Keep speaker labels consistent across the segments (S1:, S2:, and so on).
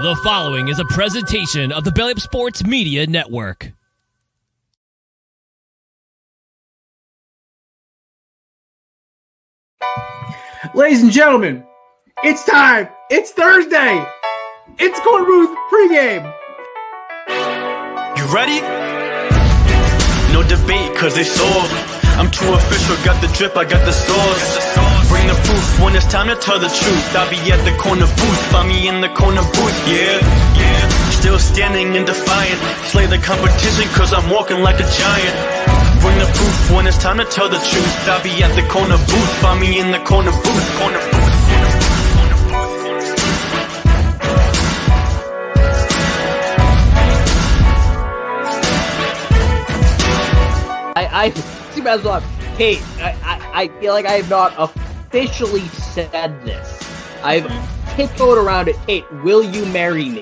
S1: The following is a presentation of the Belly Up Sports Media Network.
S2: Ladies and gentlemen, it's time. It's Thursday. It's Corn Booth Pregame.
S3: You ready? No debate, cause it's all. I'm too official, got the drip, I got the sauce. Bring the proof when it's time to tell the truth. I'll be at the corner booth, find me in the corner booth, yeah. Still standing and defiant. Slay the competition, cause I'm walking like a giant. Bring the proof when it's time to tell the truth. I'll be at the corner booth, find me in the corner booth, corner booth.
S4: I see myself. Kate, I feel like I have not officially said this. I've tiptoed around it. Kate, will you marry me?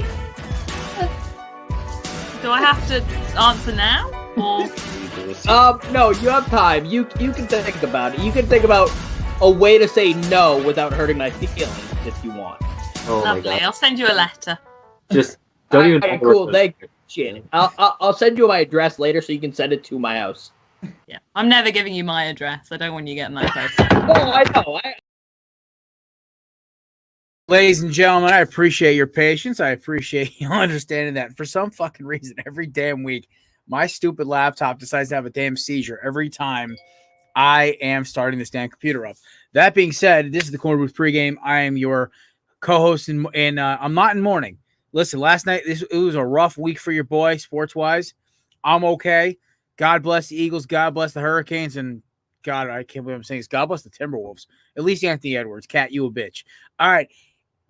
S5: Do I have to answer now? Or
S4: No, you have time. You can think about it. You can think about a way to say no without hurting my feelings if you want.
S2: Oh
S5: lovely. I'll send you a letter.
S2: Just don't even.
S4: Right, cool. Thank you. I'll send you my address later so you can send it to my house.
S5: Yeah, I'm never giving you my address. I don't want you getting that close.
S4: Oh, I know.
S2: Ladies and gentlemen, I appreciate your patience. I appreciate you understanding that. For some fucking reason, every damn week, my stupid laptop decides to have a damn seizure every time I am starting this damn computer up. That being said, this is the Corner Booth Pregame. I am your co-host, and I'm not in mourning. Listen, last night, it was a rough week for your boy, sports-wise. I'm okay. God bless the Eagles. God bless the Hurricanes. And God, I can't believe I'm saying this. God bless the Timberwolves. At least Anthony Edwards. Cat, you a bitch. All right.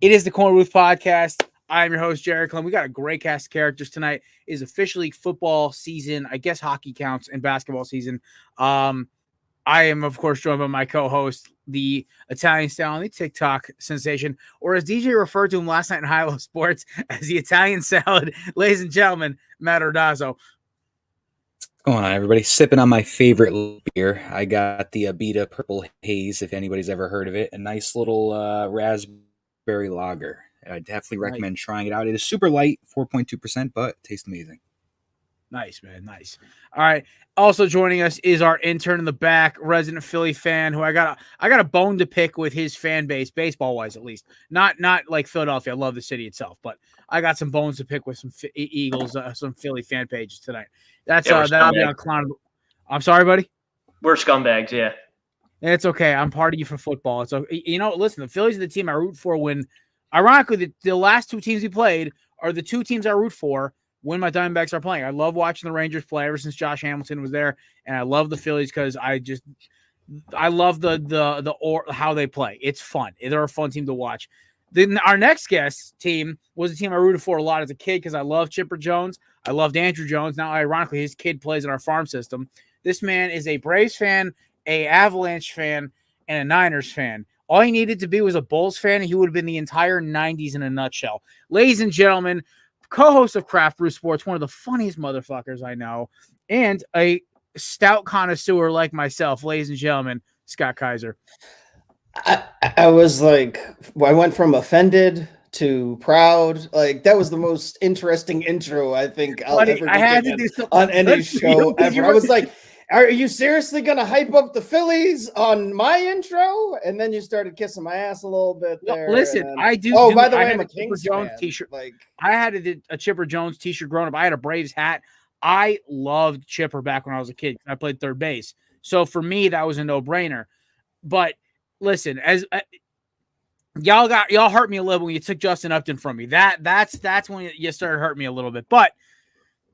S2: It is the Corner Booth Podcast. I'm your host, Jared Clem. We got a great cast of characters tonight. It is officially football season. I guess hockey counts and basketball season. I am, of course, joined by my co-host, the Italian Stallion, the TikTok sensation, or as DJ referred to him last night in High-Low Sports, as the Italian Salad. Ladies and gentlemen, Matt Ordazzo.
S6: What's going on, everybody? Sipping on my favorite beer. I got the Abita Purple Haze, if anybody's ever heard of it. A nice little raspberry lager. I definitely recommend trying it out. It is super light, 4.2%, but it tastes amazing.
S2: Nice, man. Nice. All right. Also joining us is our intern in the back, resident Philly fan, who I got a bone to pick with his fan base, baseball-wise at least. Not like Philadelphia. I love the city itself, but I got some bones to pick with some Eagles, some Philly fan pages tonight. That'll be on Clown. I'm sorry, buddy.
S7: We're scumbags, yeah.
S2: It's okay. I'm part of you for football. It's okay. Listen, the Phillies are the team I root for when, ironically, the last two teams we played are the two teams I root for when my Diamondbacks are playing. I love watching the Rangers play ever since Josh Hamilton was there, and I love the Phillies because I love the how they play. It's fun. They're a fun team to watch. Then our next guest team was a team I rooted for a lot as a kid because I loved Chipper Jones. I loved Andrew Jones. Now, ironically, his kid plays in our farm system. This man is a Braves fan, a Avalanche fan, and a Niners fan. All he needed to be was a Bulls fan, and he would have been the entire 90s in a nutshell. Ladies and gentlemen, co-host of Craft Brew Sports, one of the funniest motherfuckers I know, and a stout connoisseur like myself, ladies and gentlemen, Scott Kaiser.
S8: I was like, I went from offended to proud. Like, that was the most interesting intro I think I'll ever do on any show ever. I was like, are you seriously going to hype up the Phillies on my intro? And then you started kissing my ass a little bit there.
S2: Listen, I do.
S8: Oh, by the way,
S2: I
S8: I'm a
S2: Chipper
S8: Kings
S2: Jones
S8: fan.
S2: t-shirt.
S8: Like,
S2: I had a Chipper Jones t-shirt growing up. I had a Braves hat. I loved Chipper back when I was a kid. I played third base. So for me, that was a no-brainer. But listen, as y'all hurt me a little when you took Justin Upton from me. That's when you started hurting me a little bit. But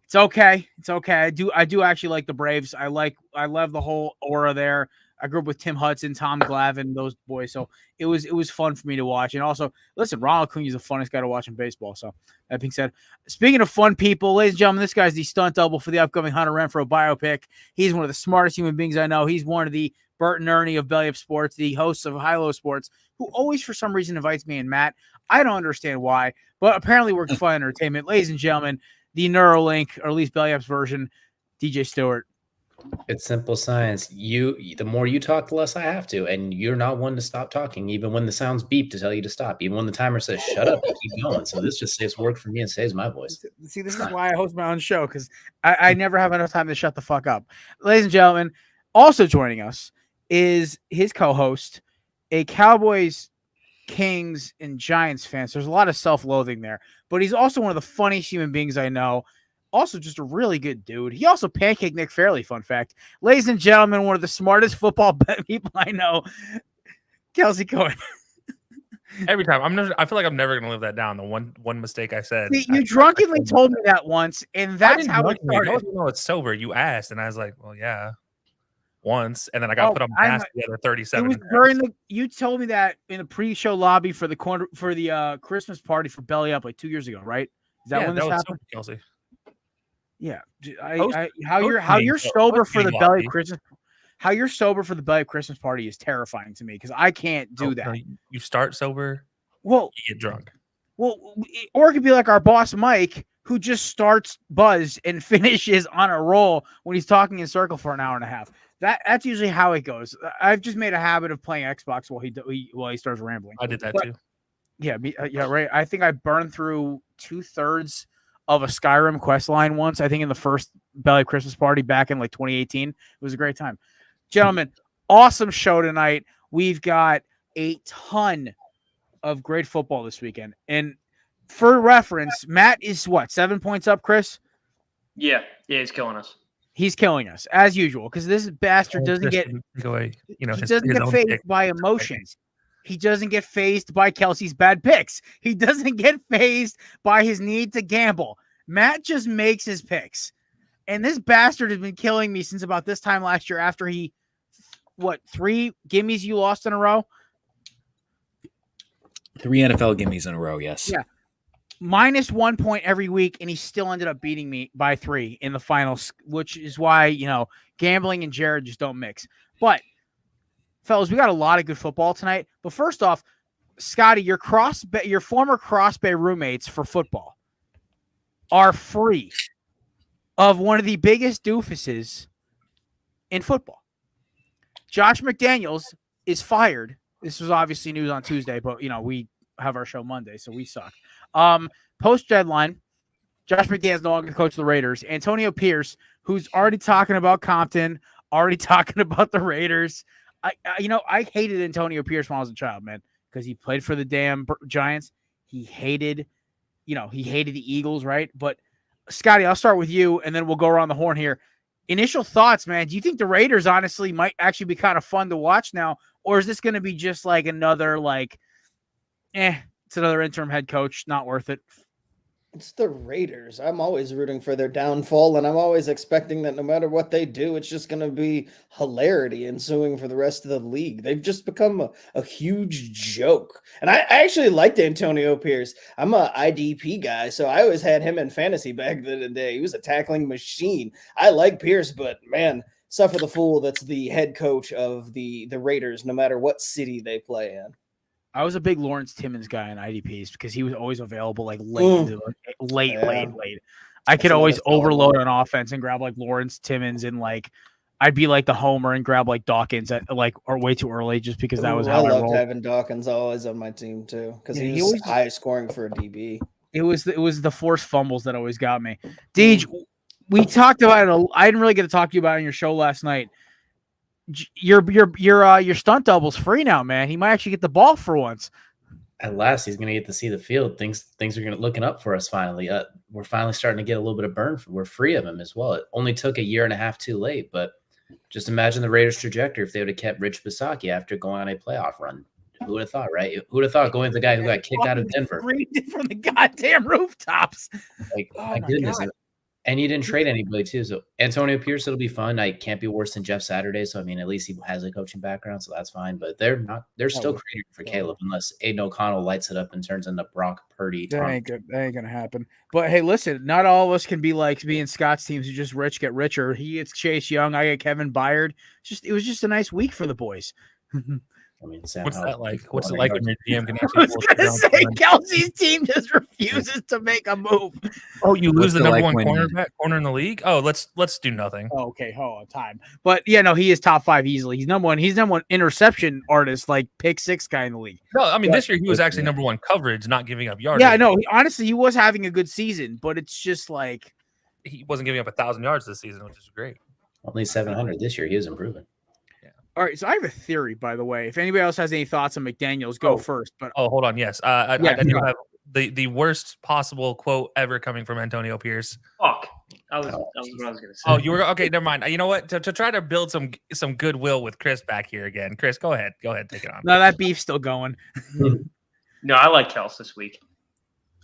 S2: it's okay. It's okay. I do actually like the Braves. I love the whole aura there. I grew up with Tim Hudson, Tom Glavine, those boys. So it was fun for me to watch. And also, listen, Ronald Acuna is the funnest guy to watch in baseball. So that being said, speaking of fun people, ladies and gentlemen, this guy's the stunt double for the upcoming Hunter Renfroe biopic. He's one of the smartest human beings I know. He's one of the Bert and Ernie of Belly Up Sports, the hosts of High-Low Sports, who always, for some reason, invites me and Matt. I don't understand why, but apparently we're fun entertainment. Ladies and gentlemen, the Neuralink, or at least Belly Up's version, DJ Stewart.
S7: It's simple science. The more you talk, the less I have to, and you're not one to stop talking, even when the sounds beep to tell you to stop. Even when the timer says shut up, you keep going. So this just saves work for me and saves my voice.
S2: See, this is why I host my own show, because I never have enough time to shut the fuck up. Ladies and gentlemen, also joining us is his co-host, a Cowboys, Kings, and Giants fan. So there's a lot of self-loathing there, but he's also one of the funniest human beings I know. Also, just a really good dude. He also pancaked Nick Fairley, fun fact. Ladies and gentlemen, one of the smartest football people I know, Kelsey Cohen.
S9: Every time I feel like I'm never gonna live that down. The one mistake I said.
S2: See, you drunkenly told me that once, and that's how it started.
S9: No, it's sober. You asked, and I was like, well, yeah, once, and then I got put on blast the other 37.
S2: It was during you told me that in the pre-show lobby for the Christmas party for Belly Up like 2 years ago, right? Is that when this happened?
S9: Sober, Kelsey.
S2: Yeah, how you're sober for the Belly Christmas. How you're sober for the Belly Christmas party is terrifying to me because I can't do that.
S9: You start sober,
S2: well,
S9: you get drunk.
S2: Well, or it could be like our boss Mike, who just starts buzzed and finishes on a roll when he's talking in circle for an hour and a half. That's usually how it goes. I've just made a habit of playing Xbox while he starts rambling.
S9: I did that too.
S2: Yeah, yeah, right. I think I burned through 2/3 of a Skyrim quest line once. I think in the first Belly Christmas party back in like 2018. It was a great time. Gentlemen, awesome show tonight. We've got a ton of great football this weekend. And for reference, Matt is what, 7 points up, Chris?
S10: Yeah, he's killing us.
S2: He's killing us, as usual, because this bastard doesn't get phased by emotions. He doesn't get phased by Kelsey's bad picks. He doesn't get phased by his need to gamble. Matt just makes his picks. And this bastard has been killing me since about this time last year after he, 3 gimmies you lost in a row?
S6: 3 NFL gimmies in a row, yes.
S2: Yeah. -1 point every week, and he still ended up beating me by 3 in the finals, which is why, gambling and Jared just don't mix. But, fellas, we got a lot of good football tonight. But first off, Scotty, your former Cross Bay roommates for football are free of one of the biggest doofuses in football. Josh McDaniels is fired. This was obviously news on Tuesday, but, we have our show Monday, so we suck. Post-deadline, Josh McDaniels no longer coach the Raiders. Antonio Pierce, who's already talking about Compton, already talking about the Raiders. I hated Antonio Pierce when I was a child, man, because he played for the damn Giants. He hated the Eagles, right? But, Scotty, I'll start with you, and then we'll go around the horn here. Initial thoughts, man. Do you think the Raiders honestly might actually be kind of fun to watch now? Or is this going to be just like another, it's another interim head coach, not worth it?
S8: It's the Raiders. I'm always rooting for their downfall, and I'm always expecting that no matter what they do, it's just going to be hilarity ensuing for the rest of the league. They've just become a huge joke. And I actually liked Antonio Pierce. I'm a IDP guy, so I always had him in fantasy back in the day. He was a tackling machine. I like Pierce, but man, suffer the fool that's the head coach of the Raiders, no matter what city they play in.
S2: I was a big Lawrence Timmons guy in IDPs because he was always available late. I could always overload on offense and grab Lawrence Timmons and I'd be like the homer and grab Dawkins at or way too early just because that was how I rolled.
S8: Having Dawkins always on my team too because he was high scoring for a DB.
S2: It was the forced fumbles that always got me. Deej, we talked about it. I didn't really get to talk to you about it on your show last night. Your stunt double's free now, man. He might actually get the ball for once.
S7: At last, he's going to get to see the field. Things are looking up for us finally. We're finally starting to get a little bit of burn. We're free of him as well. It only took a year and a half too late, but just imagine the Raiders' trajectory if they would have kept Rich Bisaccia after going on a playoff run. Who would have thought, right? Who would have thought going to the guy who got kicked out of Denver?
S2: From the goddamn rooftops.
S7: My goodness. God. And you didn't trade anybody, too. So Antonio Pierce, it'll be fun. I can't be worse than Jeff Saturday. So, I mean, at least he has a coaching background, so that's fine. But they're still creating for Caleb unless Aiden O'Connell lights it up and turns into Brock Purdy.
S2: That ain't going to happen. But, hey, listen, not all of us can be like me and Scott's teams who just rich get richer. He gets Chase Young. I get Kevin Byard. It was just a nice week for the boys.
S7: I mean, Sam
S9: What's
S7: Howell,
S9: that like? What's it like when your GM can
S2: I
S9: actually
S2: was gonna say Kelsey's team just refuses to make a move.
S9: Oh, you lose
S6: What's
S9: the
S6: it
S9: number
S6: like
S9: one
S6: when-
S9: corner in the league? Oh, let's do nothing.
S2: Oh, okay, hold on, time. But yeah, no, he is top 5 easily. He's number 1. He's number 1 interception artist, like pick 6 guy in the league.
S9: No, I mean
S2: But-
S9: this year he was actually number 1 coverage, not giving up yards.
S2: Yeah, no, honestly, he was having a good season, but it's just like
S9: he wasn't giving up 1,000 yards this season, which is great.
S7: only 700 this year. He is improving.
S2: all right. So I have a theory, by the way. If anybody else has any thoughts on McDaniels, go first. But
S9: hold on, yes, I do have the worst possible quote ever coming from Antonio Pierce.
S10: Fuck. That was what I was gonna say.
S9: Oh, you were okay. Never mind. You know what? To try to build some goodwill with Chris back here again. Chris, go ahead. Take it on.
S2: no, that beef's still going.
S10: No, I like Kels this week.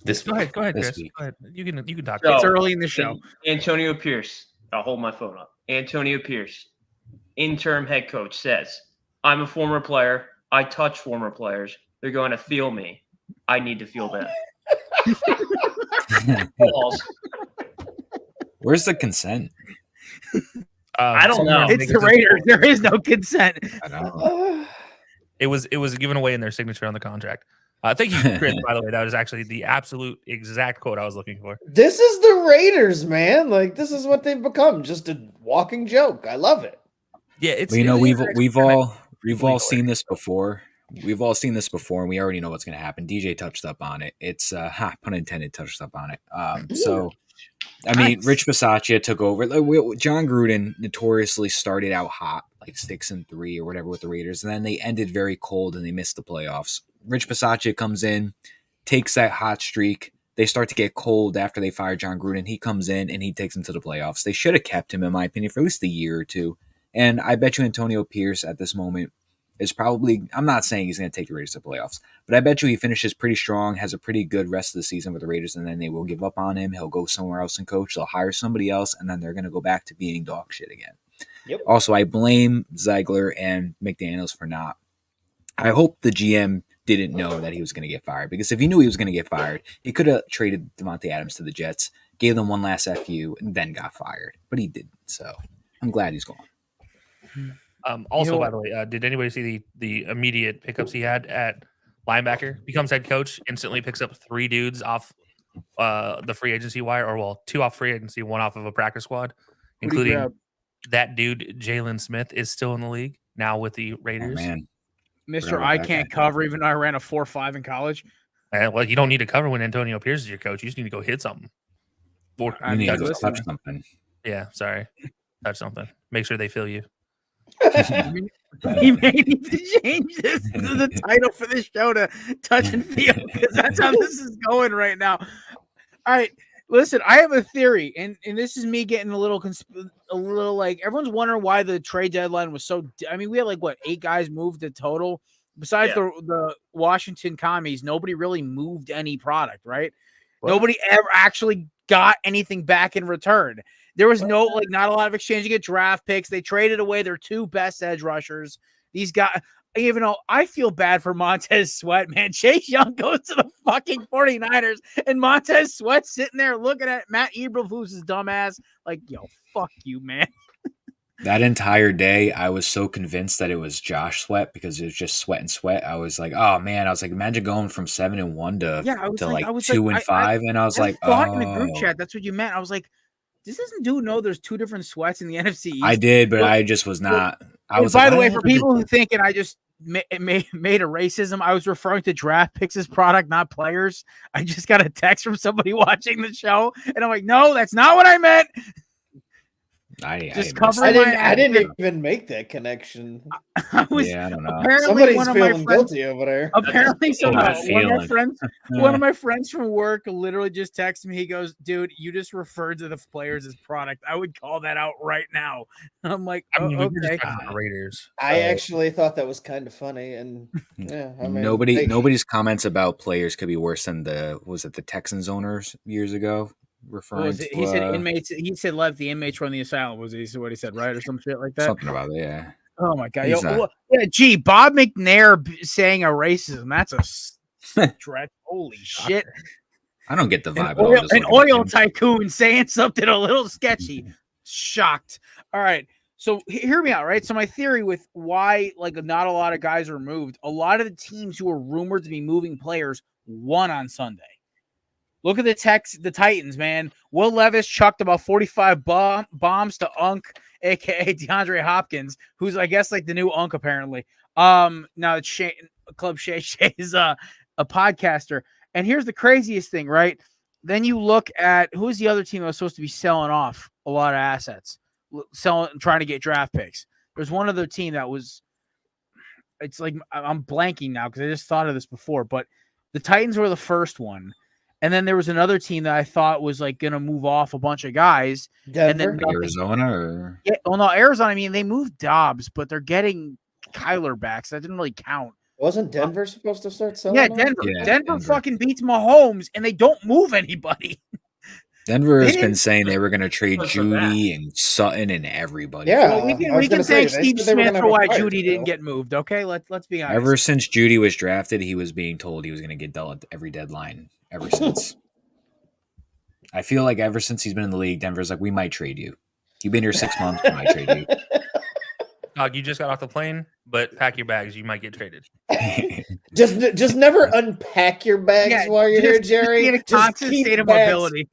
S9: Go ahead,
S6: This
S9: Chris.
S6: week.
S9: Go ahead. You can talk.
S10: So-
S2: It's early in the show.
S10: Antonio Pierce. I'll hold my phone up. Antonio Pierce, interim head coach, says, "I'm a former player. I touch former players. They're going to feel me. I need to feel them." Balls.
S6: Where's the consent?
S10: I don't know.
S2: It's the Raiders. There is no consent.
S6: I know.
S9: It was given away in their signature on the contract. Thank you, Chris. By the way, that was actually the absolute exact quote I was looking for.
S8: This is the Raiders, man. Like this is what they've become. Just a walking joke. I love it.
S9: Yeah, it's
S6: Well, you know, we've all
S9: legal.
S6: seen this before. We've all seen this before, and we already know what's going to happen. DJ touched up on it. It's pun intended, touched up on it. So, I mean, Rich Bisaccia took over. John Gruden notoriously started out hot, like 6-3 or whatever with the Raiders, and then they ended very cold and they missed the playoffs. Rich Bisaccia comes in, takes that hot streak. They start to get cold after they fire John Gruden. He comes in and he takes them to the playoffs. They should have kept him, in my opinion, for at least a year or two. And I bet you Antonio Pierce at this moment is probably, I'm not saying he's going to take the Raiders to the playoffs, but I bet you he finishes pretty strong, has a pretty good rest of the season with the Raiders, and then they will give up on him. He'll go somewhere else and coach. They'll hire somebody else, and then they're going to go back to being dog shit again.
S8: Yep.
S6: Also, I blame Ziegler and McDaniels for not. I hope the GM didn't know that he was going to get fired, because if he knew he was going to get fired, he could have traded Devontae Adams to the Jets, gave them one last FU, and then got fired. But he didn't, so I'm glad he's gone.
S9: Also, by the way, did anybody see the immediate pickups he had at linebacker? Becomes head coach, instantly picks up 3 dudes off the free agency wire, or 2 off free agency, 1 off of a practice squad, including that dude Jalen Smith is still in the league now with the Raiders.
S6: Oh, man.
S2: Mr. I can't cover, even though I ran a 4.5 in college.
S9: Well, you don't need to cover when Antonio Pierce is your coach. You just need to go hit something.
S6: You need to go touch something.
S9: Yeah, sorry. Touch something. Make sure they feel you.
S2: He may need to change this to the title for this show to touch and feel, because that's how this is going right now. All right, listen, I have a theory, and this is me getting a little like, everyone's wondering why the trade deadline was so. I mean, we had 8 guys moved the total. Besides the Washington commies, nobody really moved any product, right? What? Nobody ever actually got anything back in return. There was not a lot of exchanging of draft picks. They traded away their 2 best edge rushers. These guys, even though I feel bad for Montez Sweat, man. Chase Young goes to the fucking 49ers, and Montez Sweat's sitting there looking at Matt Eberflus's dumbass like, yo, fuck you, man.
S6: That entire day, I was so convinced that it was Josh Sweat, because it was just Sweat and Sweat. I was like, oh man, imagine going from 7-1 to 2-5, and I was like,
S2: thought in the group chat that's what you meant. I was like, this doesn't know there's 2 different Sweats in the NFC East.
S6: I did, but I just was not. I was.
S2: By the way, for people who think, and I just made a racism, I was referring to draft picks as product, not players. I just got a text from somebody watching the show, and I'm like, no, that's not what I meant.
S8: I didn't even make that connection.
S2: I don't know.
S8: Somebody's feeling guilty over there.
S2: Apparently, one of my friends from work literally just texted me. He goes, "Dude, you just referred to the players as product. I would call that out right now." I'm like, okay.
S9: Raiders.
S8: I actually thought that was kind of funny, and
S6: nobody's comments about players could be worse than the Texans owners years ago.
S2: He said inmates. He said let the inmates run the asylum. Was what he said, right, or some shit like that?
S6: Something about it, yeah.
S2: Oh my god! Bob McNair saying a racism. That's a stretch. Holy shit!
S6: I don't get the vibe.
S2: An oil tycoon saying something a little sketchy. Shocked. All right. So hear me out, right? So my theory with why like not a lot of guys are moved, a lot of the teams who are rumored to be moving players won on Sunday. Look at the Titans, man. Will Levis chucked about 45 bombs to Unk, aka DeAndre Hopkins, who's I guess like the new Unk apparently. Now it's Club Shay is a podcaster. And here's the craziest thing, right? Then you look at who's the other team that was supposed to be selling off a lot of assets, trying to get draft picks. There's one other team that was. It's like I'm blanking now because I just thought of this before, but the Titans were the first one. And then there was another team that I thought was like going to move off a bunch of guys.
S8: Denver?
S2: And then
S6: Arizona? Or...
S2: Yeah, well, no, Arizona. I mean, they moved Dobbs, but they're getting Kyler back, so that didn't really count.
S8: Wasn't Denver supposed to start selling?
S2: Yeah, Denver. Denver fucking beats Mahomes, and they don't move anybody.
S6: Denver has been saying they were going to trade Judy and Sutton and everybody.
S8: Yeah,
S2: well, we can thank Steve Smith for why Judy didn't get moved. Okay, let's be honest.
S6: Ever since Judy was drafted, he was being told he was going to get dealt at every deadline. Ever since, I feel like ever since he's been in the league, Denver's like, we might trade you. You've been here 6 months, we might trade you.
S9: Dog, you just got off the plane, but pack your bags. You might get traded.
S8: just never unpack your bags while you're here, Jerry.
S2: In a constant state of mobility.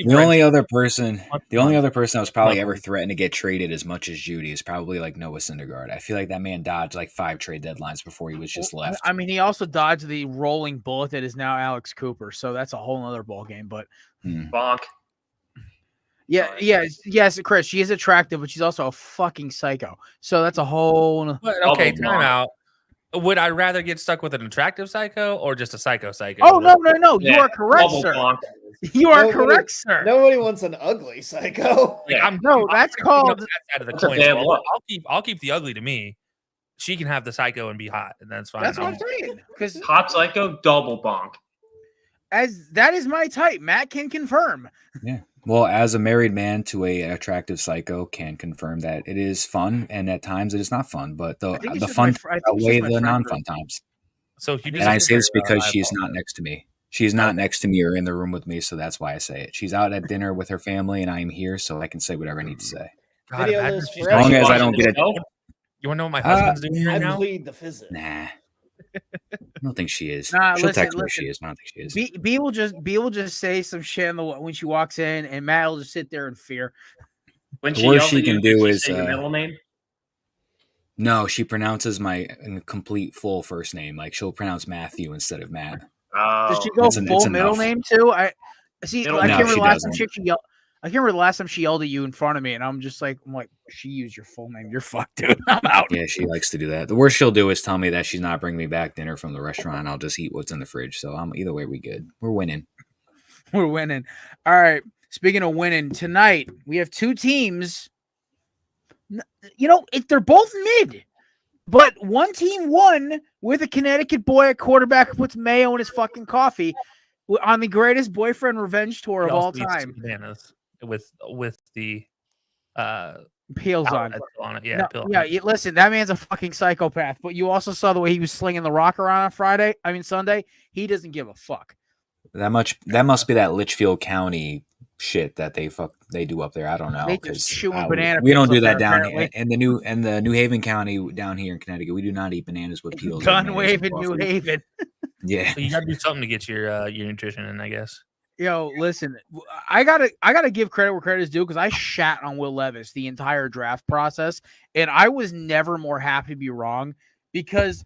S6: The only other person that was probably ever threatened to get traded as much as Judy is probably like Noah Syndergaard. I feel like that man dodged like 5 trade deadlines before he was just left.
S2: I mean, he also dodged the rolling bullet that is now Alex Cooper, so that's a whole other ball game. But
S10: bonk.
S2: Yes, Chris. She is attractive, but she's also a fucking psycho. So that's a whole.
S9: But, okay, time out. Would I rather get stuck with an attractive psycho or just a psycho?
S2: Oh no! You are correct, sir. You are correct, sir.
S8: Nobody wants an ugly psycho.
S9: Like,
S2: that's called.
S9: Out of the coin. So I'll keep the ugly to me. She can have the psycho and be hot, and that's fine.
S2: That's what I'm saying. Because
S10: hot psycho, double bonk.
S2: As that is my type. Matt can confirm.
S6: Yeah. Well, as a married man to a attractive psycho, can confirm that it is fun, and at times it is not fun. But the fun outweigh the non-fun times.
S9: So,
S6: and I say this because she's not next to me. She's not next to me or in the room with me, so that's why I say it. She's out at dinner with her family, and I am here, so I can say whatever I need to say.
S9: God,
S6: as long as I don't get it.
S9: You want to know what my husband's doing right now?
S8: I plead the fifth.
S6: Nah. I don't think she is.
S2: Nah,
S6: She'll text me if she is. I don't think she is.
S2: B will just say some shit when she walks in, and Matt will just sit there in fear.
S10: When
S6: the worst she can do is
S10: say your middle name.
S6: No, she pronounces my complete full first name. Like she'll pronounce Matthew instead of Matt.
S2: Does she go full middle name too? I can't remember the last time she yelled. I can't remember the last time she yelled at you in front of me, and I'm like, she used your full name. You're fucked, dude. I'm out.
S6: Yeah, she likes to do that. The worst she'll do is tell me that she's not bringing me back dinner from the restaurant. I'll just eat what's in the fridge. So either way, we good. We're winning.
S2: We're winning. All right. Speaking of winning, tonight we have 2 teams. They're both mid, but one team won with a Connecticut boy at quarterback who puts mayo in his fucking coffee on the greatest boyfriend revenge tour of all time.
S9: Bananas with the
S2: peels on
S9: it. Yeah,
S2: listen, that man's a fucking psychopath. But you also saw the way he was slinging the rock around on Sunday. He doesn't give a fuck.
S6: That must be that Litchfield County shit that they do up there. I don't know.
S2: They just chewing banana.
S6: We don't do that down here in the New Haven County down here in Connecticut. We do not eat bananas with peels.
S2: Gun waving New Haven.
S6: Yeah,
S9: so you got to do something to get your nutrition in, I guess.
S2: Yo, listen, I gotta give credit where credit is due because I shat on Will Levis the entire draft process, and I was never more happy to be wrong because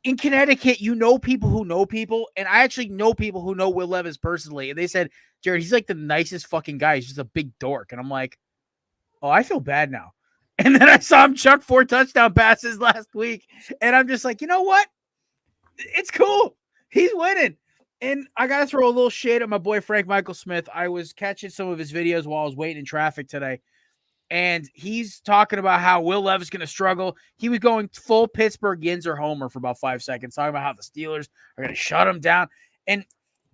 S2: in Connecticut, people who know people, and I actually know people who know Will Levis personally, and they said, Jared, he's like the nicest fucking guy. He's just a big dork, and I'm like, oh, I feel bad now. And then I saw him chuck 4 touchdown passes last week, and I'm just like, you know what? It's cool. He's winning. And I got to throw a little shade at my boy, Frank Michael Smith. I was catching some of his videos while I was waiting in traffic today. And he's talking about how Will Levis is going to struggle. He was going full Pittsburgh Yinzer homer for about 5 seconds, talking about how the Steelers are going to shut him down. And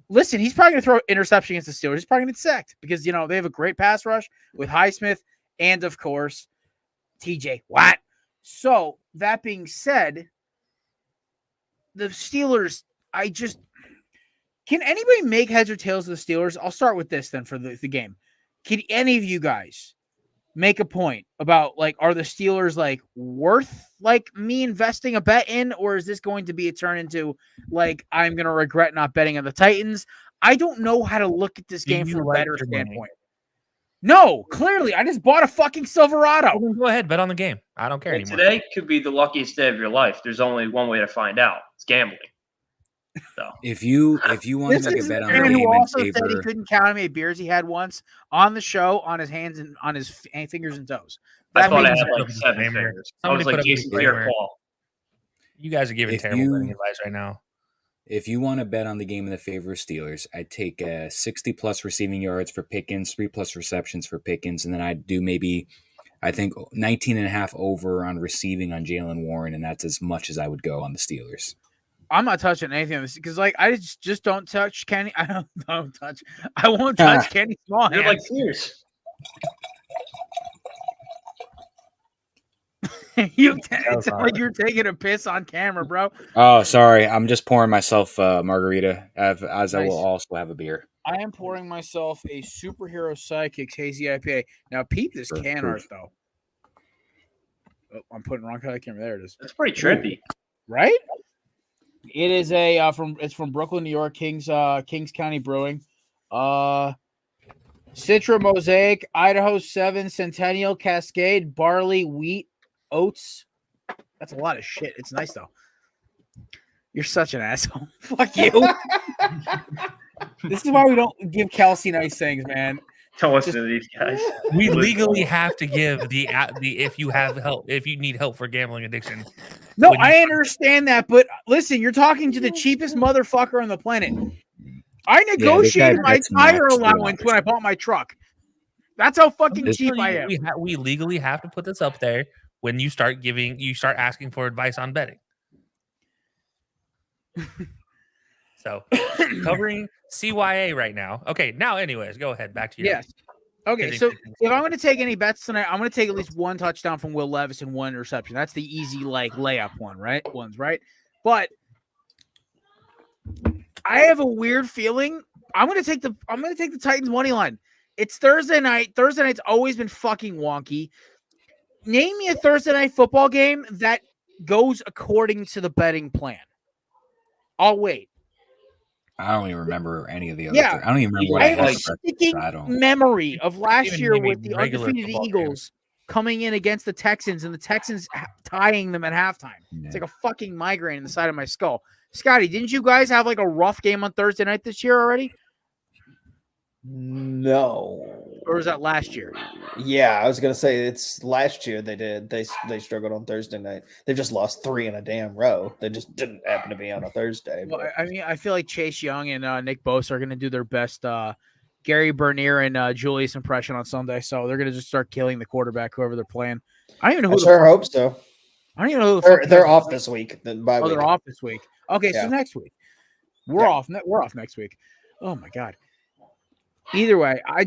S2: listen, he's probably going to throw interception against the Steelers. He's probably going to get sacked because, they have a great pass rush with Highsmith and, of course, TJ Watt. So, that being said, the Steelers, can anybody make heads or tails of the Steelers? I'll start with this then for the game. Can any of you guys make a point about like, are the Steelers like worth like me investing a bet in, or is this going to be a turn into like I'm going to regret not betting on the Titans? I don't know how to look at this game from a better standpoint. No, clearly, I just bought a fucking Silverado.
S9: Well, go ahead, bet on the game. I don't care anymore.
S10: Today could be the luckiest day of your life. There's only one way to find out. It's gambling. So
S6: if you want to make a bet on the game,
S2: who also
S6: in favor,
S2: said he couldn't count how many beers he had once on the show on his hands and on his fingers and toes.
S10: I thought I had like 7 fingers. I was like Jason Pierre-Paul.
S9: You guys are giving terrible betting advice right now.
S6: If you want to bet on the game in the favor of Steelers, I'd take 60+ receiving yards for Pickens, 3+ receptions for Pickens, and then I'd do maybe, I think, 19.5 over on receiving on Jalen Warren, and that's as much as I would go on the Steelers.
S2: I'm not touching anything on this because, like, I just don't touch Kenny. I won't touch Kenny Small.
S10: You're like Pierce.
S2: It's like you're taking a piss on camera, bro.
S6: Oh, sorry. I'm just pouring myself a margarita, as nice. I will also have a beer.
S2: I am pouring myself a Superhero Sidekicks Hazy IPA. Now, peep this can art, though. Oh, I'm putting wrong color camera. There it is.
S10: That's pretty trippy,
S2: right? It is it's from Brooklyn, New York, Kings County Brewing. Citra Mosaic, Idaho 7, Centennial, Cascade, Barley, Wheat, Oats. That's a lot of shit. It's nice though. You're such an asshole. Fuck you. This is why we don't give Kelsey nice things, man.
S10: Don't listen to these guys.
S9: We legally have to give the if you have help, if you need help for gambling addiction.
S2: No, I understand that, but listen, you're talking to the cheapest motherfucker on the planet. I negotiated my tire allowance when I bought my truck. That's how fucking cheap I am.
S9: We legally have to put this up there when you start asking for advice on betting. So covering CYA right now. Okay, now anyways, go ahead. Back to you.
S2: Yes. Okay, so if I'm going to take any bets tonight, I'm going to take at least one touchdown from Will Levis and one interception. That's the easy like layup right? But I have a weird feeling. I'm going to take the Titans money line. It's Thursday night. Thursday night's always been fucking wonky. Name me a Thursday night football game that goes according to the betting plan. I'll wait.
S6: I don't even remember any of the other. I don't even remember what I had.
S2: I have a sticking memory of last year with the undefeated Eagles coming in against the Texans and the Texans tying them at halftime. Yeah. It's like a fucking migraine in the side of my skull. Scotty, didn't you guys have like a rough game on Thursday night this year already?
S8: No.
S2: Or was that last year?
S8: Yeah, I was gonna say it's last year they did. They struggled on Thursday night. They've just lost 3 in a damn row. They just didn't happen to be on a Thursday.
S2: Well, I mean, I feel like Chase Young and Nick Bosa are gonna do their best Gary Bernier and Julius impression on Sunday. So they're gonna just start killing the quarterback, whoever they're playing. I don't even know who.
S8: I sure hope so.
S2: I don't even know who
S8: they're off this week.
S2: They're off this week. Okay, so next week. We're off next week. Oh my god. Either way, I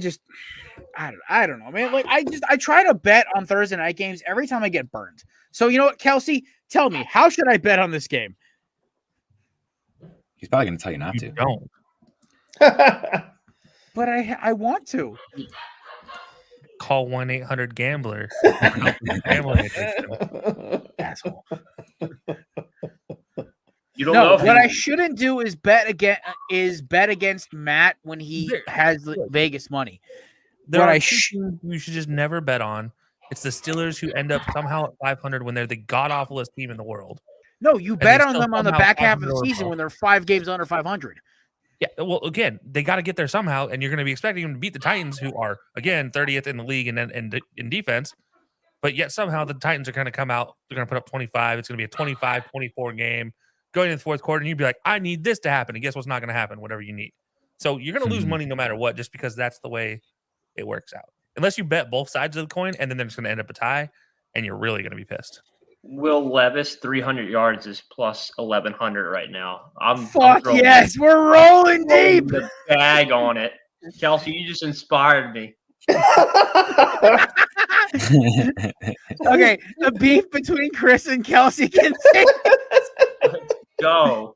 S2: don't know, man. Like I try to bet on Thursday night games every time I get burned. So you know what, Kelsey, tell me, how should I bet on this game?
S6: He's probably going to tell you not to.
S9: Don't.
S2: But I want to.
S9: Call 1-800-GAMBLER.
S2: Asshole.
S10: You don't know
S2: what I shouldn't do is bet against Matt when he has Vegas money.
S9: You should just never bet on. It's the Steelers who end up somehow at 500 when they're the god-awfulest team in the world.
S2: No, you bet on them on the back half of the season when they're 5 games under 500.
S9: Yeah, well, again, they got to get there somehow, and you're going to be expecting them to beat the Titans, who are, again, 30th in the league and in defense. But yet somehow the Titans are going to come out. They're going to put up 25. It's going to be a 25-24 game. Going into the fourth quarter, and you'd be like, I need this to happen. And guess what's not going to happen? Whatever you need. So you're going to lose money no matter what, just because that's the way it works out. Unless you bet both sides of the coin, and then it's going to end up a tie, and you're really going to be pissed.
S10: Will Levis, 300 yards is plus 1,100 right now.
S2: Fuck yes, we're rolling deep.
S10: The bag on it. Kelsey, you just inspired me.
S2: Okay, the beef between Chris and Kelsey can
S10: go.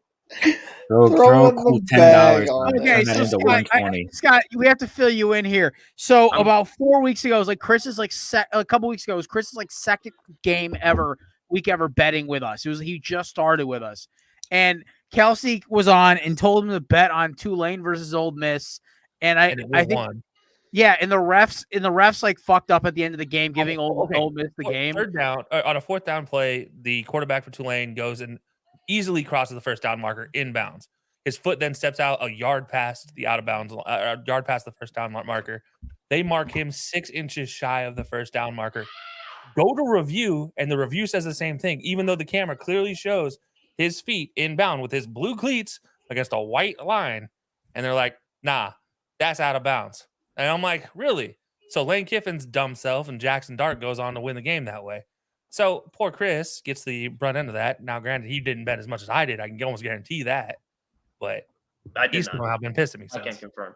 S6: Throw a cool $10 on it.
S2: Okay,
S6: Turn that
S2: so
S6: into
S2: Scott,
S6: 120.
S2: Scott, we have to fill you in here. So about 4 weeks ago, it was like Chris's like a couple weeks ago, it was Chris's like second week ever betting with us. He just started with us, and Kelsey was on and told him to bet on Tulane versus Ole Miss, and I think
S9: won.
S2: Yeah, and the refs like fucked up at the end of the game, giving Ole Miss the game.
S9: Third down on a fourth down play, the quarterback for Tulane goes and easily crosses the first down marker inbounds. His foot then steps out a yard past the out of bounds, yard past the first down marker. They mark him 6 inches shy of the first down marker. Go to review, and the review says the same thing, even though the camera clearly shows his feet inbound with his blue cleats against a white line. And they're like, nah, that's out of bounds. And I'm like, really? So Lane Kiffin's dumb self and Jackson Dart goes on to win the game that way. So poor Chris gets the brunt end of that. Now, granted, he didn't bet as much as I did. I can almost guarantee that. But he's somehow been pissed at me since.
S10: I can't confirm.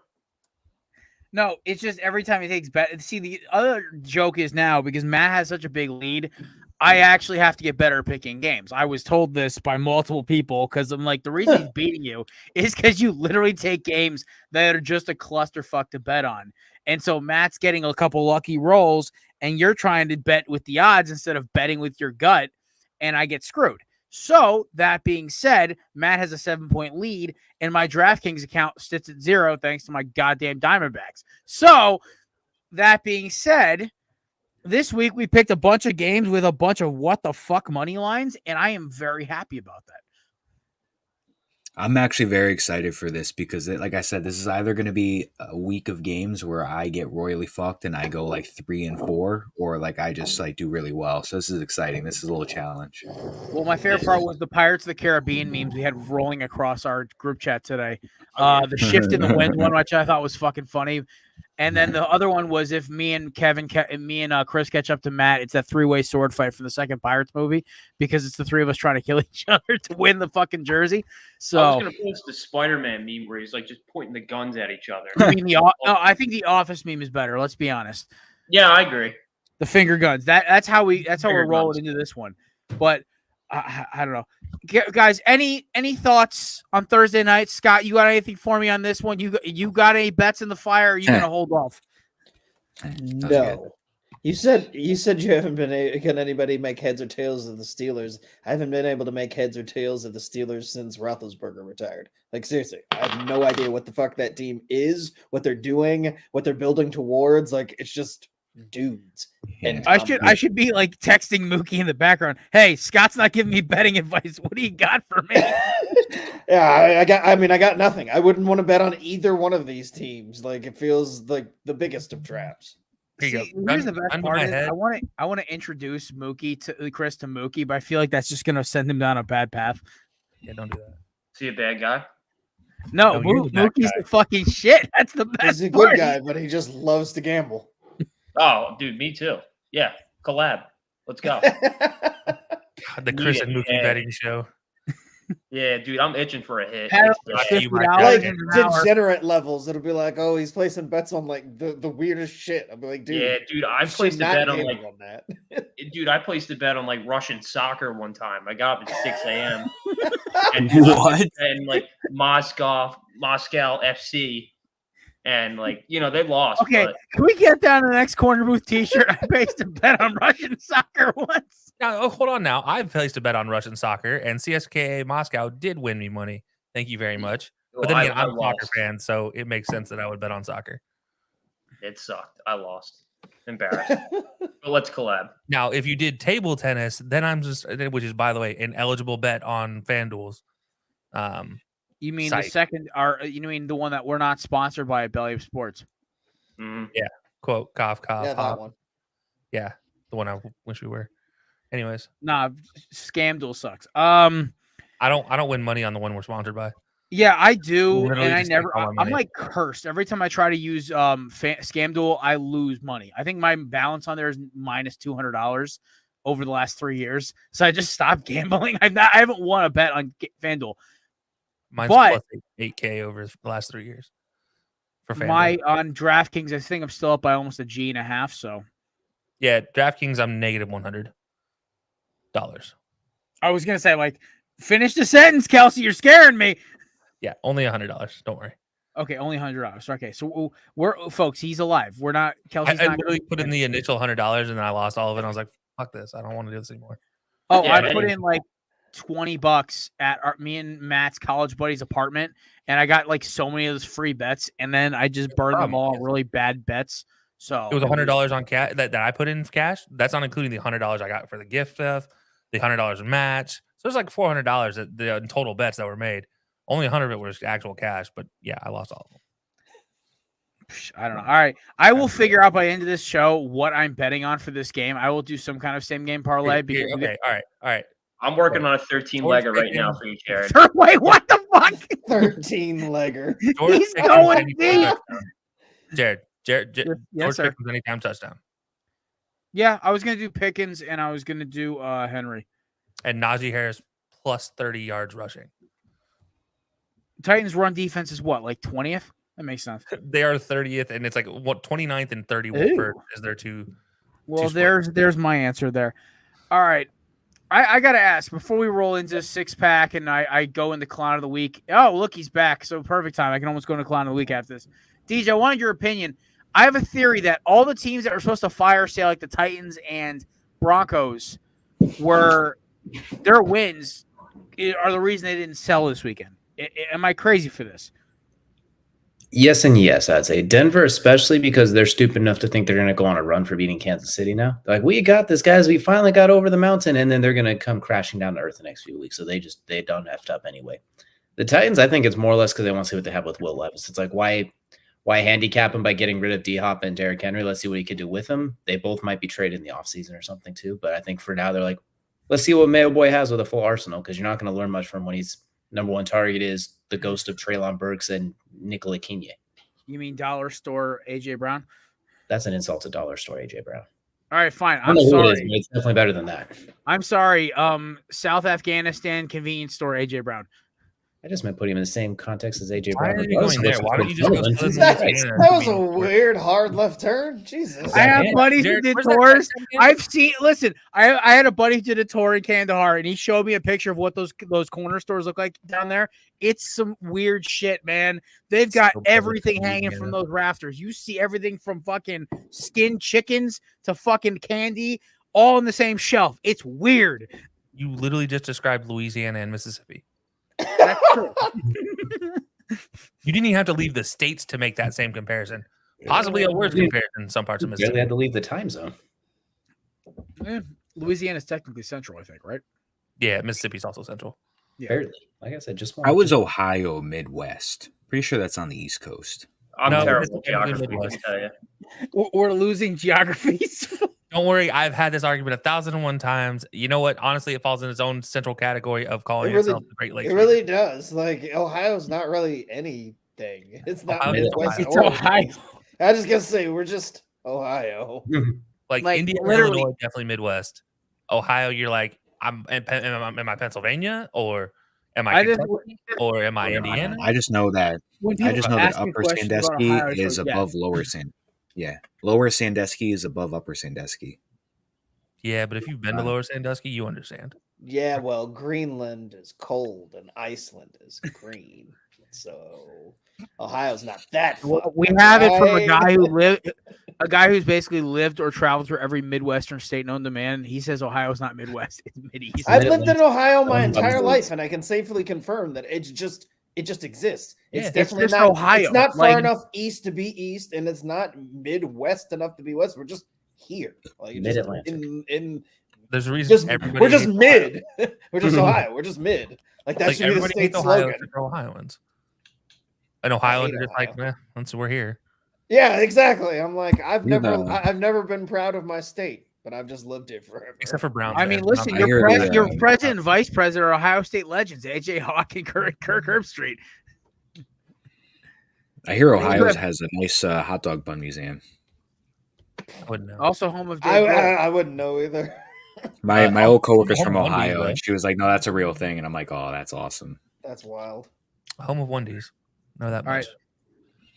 S2: No, it's just every time he takes bet. See, the other joke is now because Matt has such a big lead, I actually have to get better at picking games. I was told this by multiple people because I'm like, the reason he's beating you is because you literally take games that are just a clusterfuck to bet on. And so Matt's getting a couple lucky rolls, and you're trying to bet with the odds instead of betting with your gut, and I get screwed. So that being said, Matt has a 7-point lead, and my DraftKings account sits at 0 thanks to my goddamn Diamondbacks. So that being said, this week we picked a bunch of games with a bunch of what the fuck money lines, and I am very happy about that.
S6: I'm actually very excited for this because, like I said, this is either going to be a week of games where I get royally fucked and I go like 3-4, or like I just like do really well. So this is exciting. This is a little challenge.
S2: Well, my favorite part was the Pirates of the Caribbean memes we had rolling across our group chat today. The shift in the wind one, which I thought was fucking funny. And then the other one was if me and Chris catch up to Matt, it's that 3-way sword fight from the second Pirates movie because it's the three of us trying to kill each other to win the fucking jersey. So
S10: I was going to post the Spider-Man meme where he's like just pointing the guns at each other.
S2: I mean, I think the Office meme is better. Let's be honest.
S10: Yeah, I agree.
S2: The finger guns. That's how we're rolling into this one. But I don't know, guys. Any thoughts on Thursday night? Scott, you got anything for me on this one? You got any bets in the fire? Or are you gonna hold off?
S8: No. You said you haven't can anybody make heads or tails of the Steelers. I haven't been able to make heads or tails of the Steelers since Roethlisberger retired. Like seriously, I have no idea what the fuck that team is, what they're doing, what they're building towards. Like it's just dudes. And
S2: I should be like texting Mookie in the background. Hey, Scott's not giving me betting advice. What do you got for me?
S8: Yeah, I got nothing. I wouldn't want to bet on either one of these teams. Like it feels like the biggest of traps.
S2: Here's the best part is I want to introduce Mookie to Chris to Mookie, but I feel like that's just gonna send him down a bad path.
S9: Yeah, don't do that.
S10: Is he a bad guy?
S2: No, Mookie's the fucking shit. That's the best.
S8: He's a good guy, but he just loves to gamble.
S10: Oh, dude, me too. Yeah, collab. Let's go.
S9: God, the Chris and Mookie betting show.
S10: Yeah, dude, I'm itching for a hit.
S8: Like degenerate levels. It'll be like, oh, he's placing bets on like the weirdest shit. I'll be like, dude.
S10: Yeah, dude, I placed a bet on like that. Dude, I placed a bet on like Russian soccer one time. I got up at 6 a.m. and
S6: what?
S10: And like Moscow FC. And like, they lost.
S2: Okay, can we get down to the next corner booth T-shirt? I placed a bet on Russian soccer once.
S9: Now, hold on. Now I've placed a bet on Russian soccer, and CSKA Moscow did win me money. Thank you very much. But then again, I'm a soccer fan, so it makes sense that I would bet on soccer.
S10: It sucked. I lost. Embarrassed. But let's collab.
S9: Now, if you did table tennis, then which is by the way an eligible bet on FanDuel's.
S2: You mean
S9: site.
S2: the second? You mean the one that we're not sponsored by Belly of Sports?
S10: Mm-hmm.
S9: Yeah. Quote, cough, cough.
S8: Yeah, that one.
S9: Yeah, the one I wish we were. Anyways,
S2: nah, Scamduel sucks.
S9: I don't win money on the one we're sponsored by.
S2: Yeah, I do, and I never.
S9: I'm
S2: like cursed every time I try to use Scamduel. I lose money. I think my balance on there is minus $200 over the last 3 years. So I just stopped gambling. I haven't won a bet on FanDuel.
S9: Mine's plus 8K over the last 3 years. For FanDuel.
S2: On DraftKings, I think I'm still up by almost a G.5. So
S9: yeah, DraftKings, I'm negative $100.
S2: I was gonna say like Finish the sentence, Kelsey. You're scaring me.
S9: Yeah, only $100. Don't worry.
S2: Okay, only $100. Okay, so we're folks. He's alive. We're not. Kelsey's
S9: I
S2: not.
S9: literally put in the initial $100 and then I lost all of it. And I was like, "Fuck this! I don't want to do this anymore."
S2: Oh,
S10: Yeah,
S2: I put in like $20 at me and Matt's college buddy's apartment, and I got like so many of those free bets, and then I just burned them all really bad bets. So
S9: it was $100 on cash that I put in cash. That's not including the $100 I got for the gift stuff, the $100 in match. So it's like $400 in total bets that were made. Only 100 of it was actual cash, but yeah, I lost all of them.
S2: I don't know. All right. I will figure out by the end of this show what I'm betting on for this game. I will do some kind of same game parlay. Because
S9: Okay. All right.
S10: I'm working on a 13-legger right now for you, Jared.
S2: Wait, what the fuck?
S8: 13-legger.
S2: He's going deep.
S9: Jared,
S2: Yes,
S9: George
S2: sir.
S9: Pickens anytime touchdown.
S2: Yeah, I was going to do Pickens and I was going to do Henry.
S9: And Najee Harris plus 30 yards rushing.
S2: Titans run defense is what, like 20th? That makes sense.
S9: They are 30th, and it's like 29th and 31st is their two.
S2: Well, there's my answer there. All right. I got to ask, before we roll into 6-pack and I go into Clown of the Week. Oh, look, he's back. So perfect time. I can almost go into Clown of the Week after this. DJ, I wanted your opinion. I have a theory that all the teams that were supposed to fire sale, like the Titans and Broncos, were their wins are the reason they didn't sell this weekend. Am I crazy for this?
S7: Yes and yes, I'd say. Denver, especially because they're stupid enough to think they're going to go on a run for beating Kansas City now. They're like, we got this, guys. We finally got over the mountain, and then they're going to come crashing down to earth the next few weeks. So they don't effed up anyway. The Titans, I think it's more or less because they want to see what they have with Will Levis. It's like, why handicap him by getting rid of D-Hop and Derrick Henry? Let's see what he could do with him. They both might be traded in the offseason or something too. But I think for now, they're like, let's see what Mayo Boy has with a full arsenal, because you're not going to learn much from when he's number one target is the ghost of Treylon Burks and Nicola Kinye.
S2: You mean dollar store AJ Brown?
S7: That's an insult to dollar store AJ Brown.
S2: All right, fine.
S7: I'm sorry. It's definitely better than that.
S2: I'm sorry. South Afghanistan convenience store AJ Brown.
S7: I just meant put him in the same context as AJ Brown.
S9: Why don't you just go
S8: that was a weird hard left turn. Jesus.
S2: I have buddies who did tours. I've seen. Listen, I had a buddy who did a tour in Kandahar, and he showed me a picture of what those corner stores look like down there. It's some weird shit, man. They've got everything hanging from those rafters. You see everything from fucking skinned chickens to fucking candy, all on the same shelf. It's weird.
S9: You literally just described Louisiana and Mississippi.
S2: That's true.
S9: You didn't even have to leave the states to make that same comparison. Possibly a worse comparison in some parts of Mississippi.
S7: They had to leave the time zone.
S2: Yeah, Louisiana is technically central, I think, right?
S9: Yeah, Mississippi's also central.
S2: Yeah.
S7: Barely. Like I said, just one.
S6: I was Ohio Midwest. Pretty sure that's on the East Coast.
S10: I'm terrible at geography, I can tell you.
S2: We're losing geographies.
S9: Don't worry, I've had this argument 1,001 times. You know what? Honestly, it falls in its own central category of calling itself the Great Lakes.
S8: It really does. Like, Ohio's not really anything. It's not Midwest.
S2: It's Ohio.
S8: I just gotta say, we're just Ohio.
S9: like Indiana,
S2: literally.
S9: Illinois, definitely Midwest. Ohio, you're like, am I Pennsylvania or am I Kentucky or am I Indiana?
S6: I just know that Upper Sandusky is above Lower Sandusky. Yeah, Lower Sandusky is above Upper Sandusky.
S9: Yeah, but if you've been to Lower Sandusky, you understand.
S8: Yeah, well, Greenland is cold and Iceland is green, so Ohio's not that.
S2: We have it from a guy who's basically lived or traveled through every Midwestern state known to man. He says Ohio's not Midwest; it's Mideast.
S8: I've lived in Ohio my entire life, and I can safely confirm that it just exists. It's definitely not Ohio. It's not far enough east to be east, and it's not Midwest enough to be west. We're just here, like
S7: Mid-Atlantic.
S9: There's a reason
S8: we're just mid. We're just Ohio. We're just mid. Like that should be the state slogan.
S9: Ohioans. And Ohioans are just like, once we're here.
S8: Yeah, exactly. I'm like, I've never been proud of my state, but I've just lived here forever.
S9: Except for Browns.
S2: I mean, listen, your president and vice president are Ohio State legends, AJ Hawk and Kirk Herbstreit.
S6: I hear Ohio has a nice hot dog bun museum.
S9: I wouldn't know.
S2: Also home of
S8: I wouldn't know either.
S6: My old coworker's from Ohio, and she was like, "No, that's a real thing," and I'm like, "Oh, that's awesome."
S8: That's wild.
S9: Home of Wendy's. Know that much.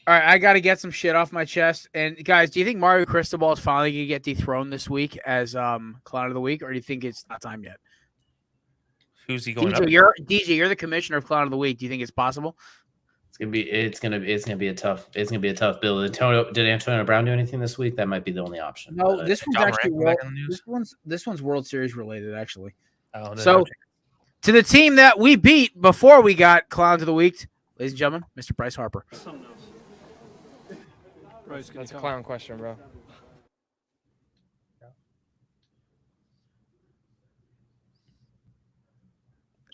S2: All right, I got to get some shit off my chest. And guys, do you think Mario Cristobal is finally going to get dethroned this week as Clown of the Week, or do you think it's not time yet?
S9: Who's he going
S2: DJ,
S9: up?
S2: You're the commissioner of Clown of the Week. Do you think it's possible?
S7: It's gonna be a tough bill. Did Antonio Brown do anything this week? That might be the only option.
S2: No,
S7: But,
S2: this one's
S9: John
S2: actually
S9: Morant back in the news?
S2: this one's World Series related, actually.
S9: Oh,
S2: So, to the team that we beat before we got Clowns of the Week, ladies and gentlemen, Mr. Bryce Harper.
S11: That's a clown question, bro.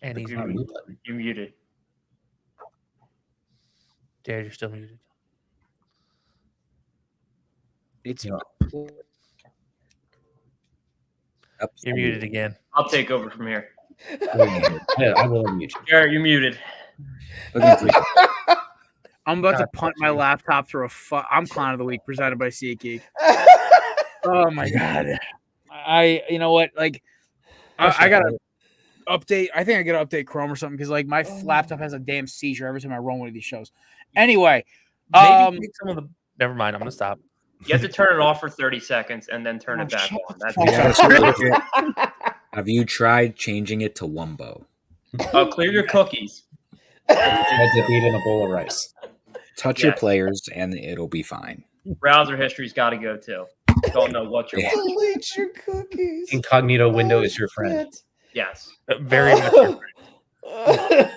S9: and he's
S10: You're muted.
S9: Jared, you're still muted.
S2: It's
S9: You're muted again.
S10: I'll take over from here.
S7: I will unmute you.
S10: Jared, you're muted.
S2: I'm about to punt my laptop through I'm Clown of the Week, presented by SeatGeek. Oh my god! You know what? Like, I gotta update. I think I gotta update Chrome or something because like my laptop has a damn seizure every time I run one of these shows. Anyway,
S9: maybe take some of the. Never mind. I'm gonna stop.
S10: You have to turn it off for 30 seconds and then turn it back on.
S6: Have you tried changing it to Wumbo?
S10: Oh, clear your cookies.
S7: I dip it in a bowl of rice.
S6: Touch your players, and it'll be fine.
S10: Browser history's got to go too. Don't know what you're watching.
S8: Delete your cookies.
S7: Incognito window is your friend.
S10: Yes.
S9: Very much. Your friend.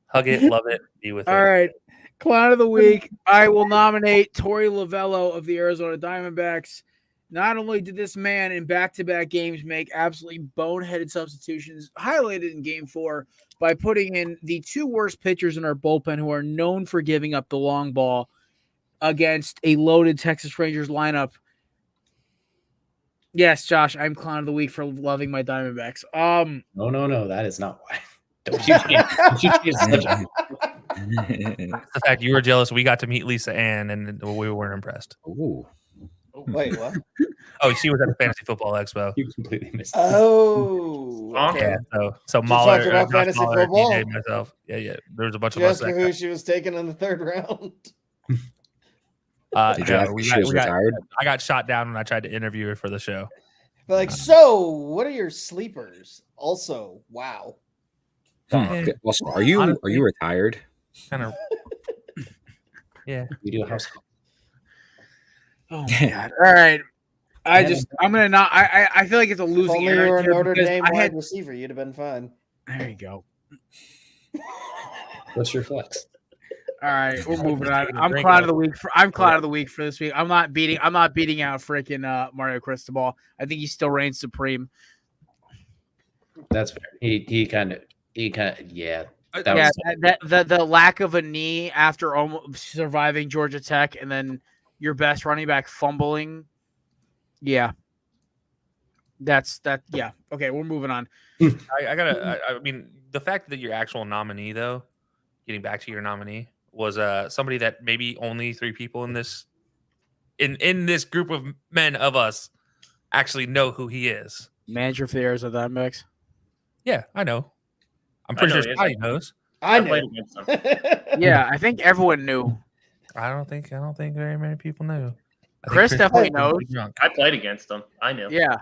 S9: Hug it, love it, be with it.
S2: All right. Clown of the Week. I will nominate Torey Lovello of the Arizona Diamondbacks. Not only did this man in back-to-back games make absolutely boneheaded substitutions, highlighted in Game 4 by putting in the two worst pitchers in our bullpen who are known for giving up the long ball against a loaded Texas Rangers lineup. Yes, Josh, I'm Clown of the Week for loving my Diamondbacks.
S7: No, that is not why. Don't you change the subject.
S9: The fact you were jealous we got to meet Lisa Ann and we weren't impressed.
S6: Ooh.
S8: Wait, what?
S9: Oh, she was at the Fantasy Football Expo.
S7: You completely missed
S8: Oh.
S10: Okay.
S9: Yeah, so
S8: Did you
S9: Mahler,
S8: talk about fantasy
S9: Mahler,
S8: football?
S9: DJ, myself. Yeah. There was a bunch of
S8: Just
S9: us.
S8: who she was taken in the third round.
S6: Did you ask if she was retired?
S9: I got shot down when I tried to interview her for the show.
S8: But like, so what are your sleepers? Also, wow.
S6: Also, are you retired?
S9: Kind of. Yeah.
S7: We do a house call.
S2: Oh my god! All right, I'm gonna not. I feel like it's a
S8: If
S2: losing
S8: only you were a
S2: errand here
S8: Notre
S2: because
S8: Dame
S2: I
S8: wide
S2: had.
S8: receiver, you'd have been fine.
S2: There you go.
S7: What's your flex?
S2: All right, we're moving on. I'm Clown of the Week for this week. I'm not beating out freaking Mario Cristobal. I think he still reigns supreme.
S7: That's fair. He kind of yeah.
S2: The lack of a knee after almost surviving Georgia Tech and then your best running back fumbling. Yeah. That's that. Yeah. Okay, we're moving on.
S9: I mean, the fact that your actual nominee, though, getting back to your nominee, was somebody that maybe only 3 people in this group of men of us actually know who he is.
S2: Manager for the Arizona Diamondbacks.
S9: Yeah, I know. I'm pretty sure Scotty knows.
S8: I know.
S2: Yeah, I think everyone knew.
S9: I don't think very many people knew.
S2: Chris definitely knows.
S10: I played against them. I knew.
S2: Yeah.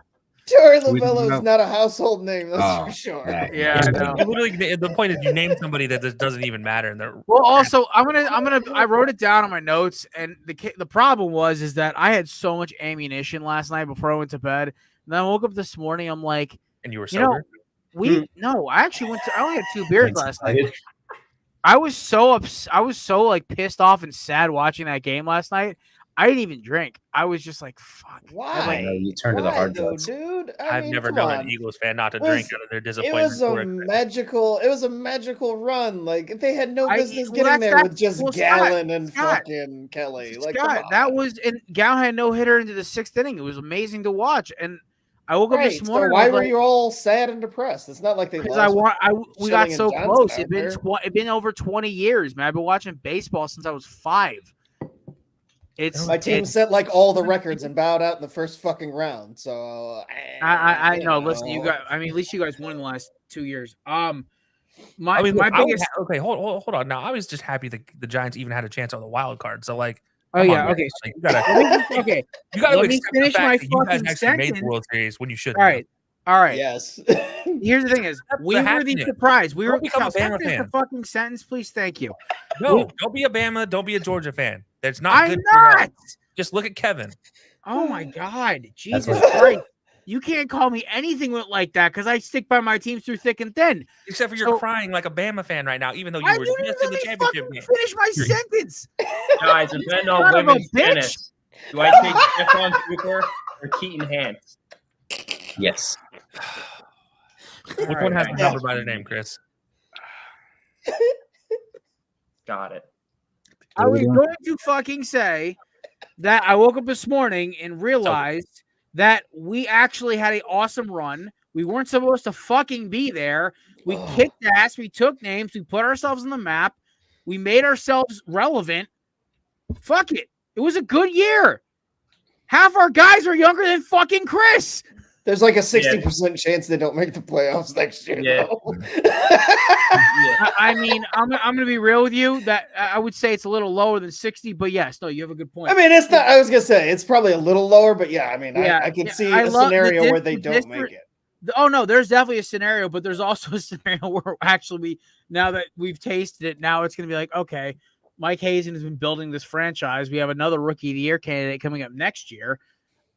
S8: Torey Lovello is not a household name, that's for sure.
S2: Yeah, I know.
S9: Literally, the point is you name somebody that this doesn't even matter. And
S2: well, also, I wrote it down on my notes, and the problem is that I had so much ammunition last night before I went to bed, and then I woke up this morning. I'm like,
S9: and you were sober.
S2: No, I actually I only had 2 beers last night. I was so like pissed off and sad watching that game last night. I didn't even drink. I was just like, "Fuck."
S8: Why?
S7: You turned to the hard drugs,
S8: dude.
S9: I've never known an Eagles fan not to drink out of their disappointment.
S8: It was a magical run. Like they had no business getting there with just Gallon and fucking Kelly. Like,
S2: Scott, and Gallon had no hitter into the 6th inning. It was amazing to watch, and I woke up this morning.
S8: So why were you all sad and depressed? It's not like they lost.
S2: We got so close. It's been over 20 years, man. I've been watching baseball since I was 5.
S8: My team set like all the records and bowed out in the first fucking round. So
S2: I know. Listen, you guys. I mean, at least you guys won in the last 2 years.
S9: Hold on. Now I was just happy that the Giants even had a chance on the wild card. So like,
S2: okay.
S9: Like, you gotta
S2: Let me finish my fucking
S9: made the World Series when you should.
S2: All right. All right.
S8: Yes.
S2: Here's the thing: is we were the surprise. We were
S9: become a Bama fan.
S2: The fucking sentence, please. Thank you.
S9: No, don't be a Bama. Don't be a Georgia fan. That's not
S2: I'm
S9: good.
S2: not.
S9: Just look at Kevin.
S2: Oh my God, Jesus Christ! You can't call me anything like that because I stick by my teams through thick and thin.
S9: Except for you're crying like a Bama fan right now, even though you were just in the championship game.
S2: Finish my sentence,
S10: guys. Depending on women's tennis, do I take Stefan Cooper or Keaton Hans?
S7: Yes.
S9: Which one has the number by the name, Chris?
S10: Got it.
S2: I was going to fucking say that I woke up this morning and realized that we actually had an awesome run. We weren't supposed to fucking be there. We kicked ass. We took names. We put ourselves on the map. We made ourselves relevant. Fuck it. It was a good year. Half our guys are younger than fucking Chris.
S8: There's like a 60% chance they don't make the playoffs next year.
S10: Yeah.
S2: I mean, I'm gonna be real with you. That I would say it's a little lower than 60, but yes, no, you have a good point.
S8: I mean, it's not. I was gonna say it's probably a little lower, but yeah, I mean, I can see a scenario where they don't make it.
S2: Oh no, there's definitely a scenario, but there's also a scenario where actually now that we've tasted it, now it's gonna be like, okay, Mike Hazen has been building this franchise. We have another Rookie of the Year candidate coming up next year.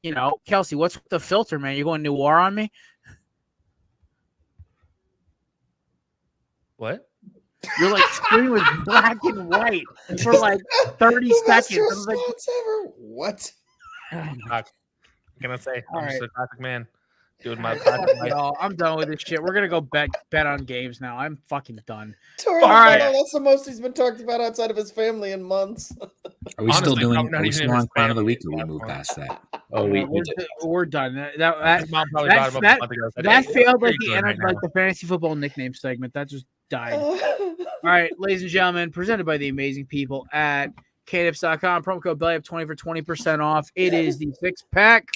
S2: You know, Kelsey, what's with the filter, man? You're going new war on me?
S9: What?
S2: You're like screen was black and white for like 30 seconds. I was like,
S8: what?
S9: I'm gonna say I'm just a classic man. Doing my
S2: I'm done with this shit. We're gonna go bet on games now. I'm fucking done.
S8: All right, that's the most he's been talked about outside of his family in months.
S6: Are we still doing? Are we still on Crown of the Week? Or we moved past that?
S7: Oh,
S2: we're done.
S9: That
S2: failed like the end of like the fantasy football nickname segment. That just died. All right, ladies and gentlemen, presented by the amazing people at knips.com. Promo code BELLYUP 20 for 20% off. It is the 6-pack.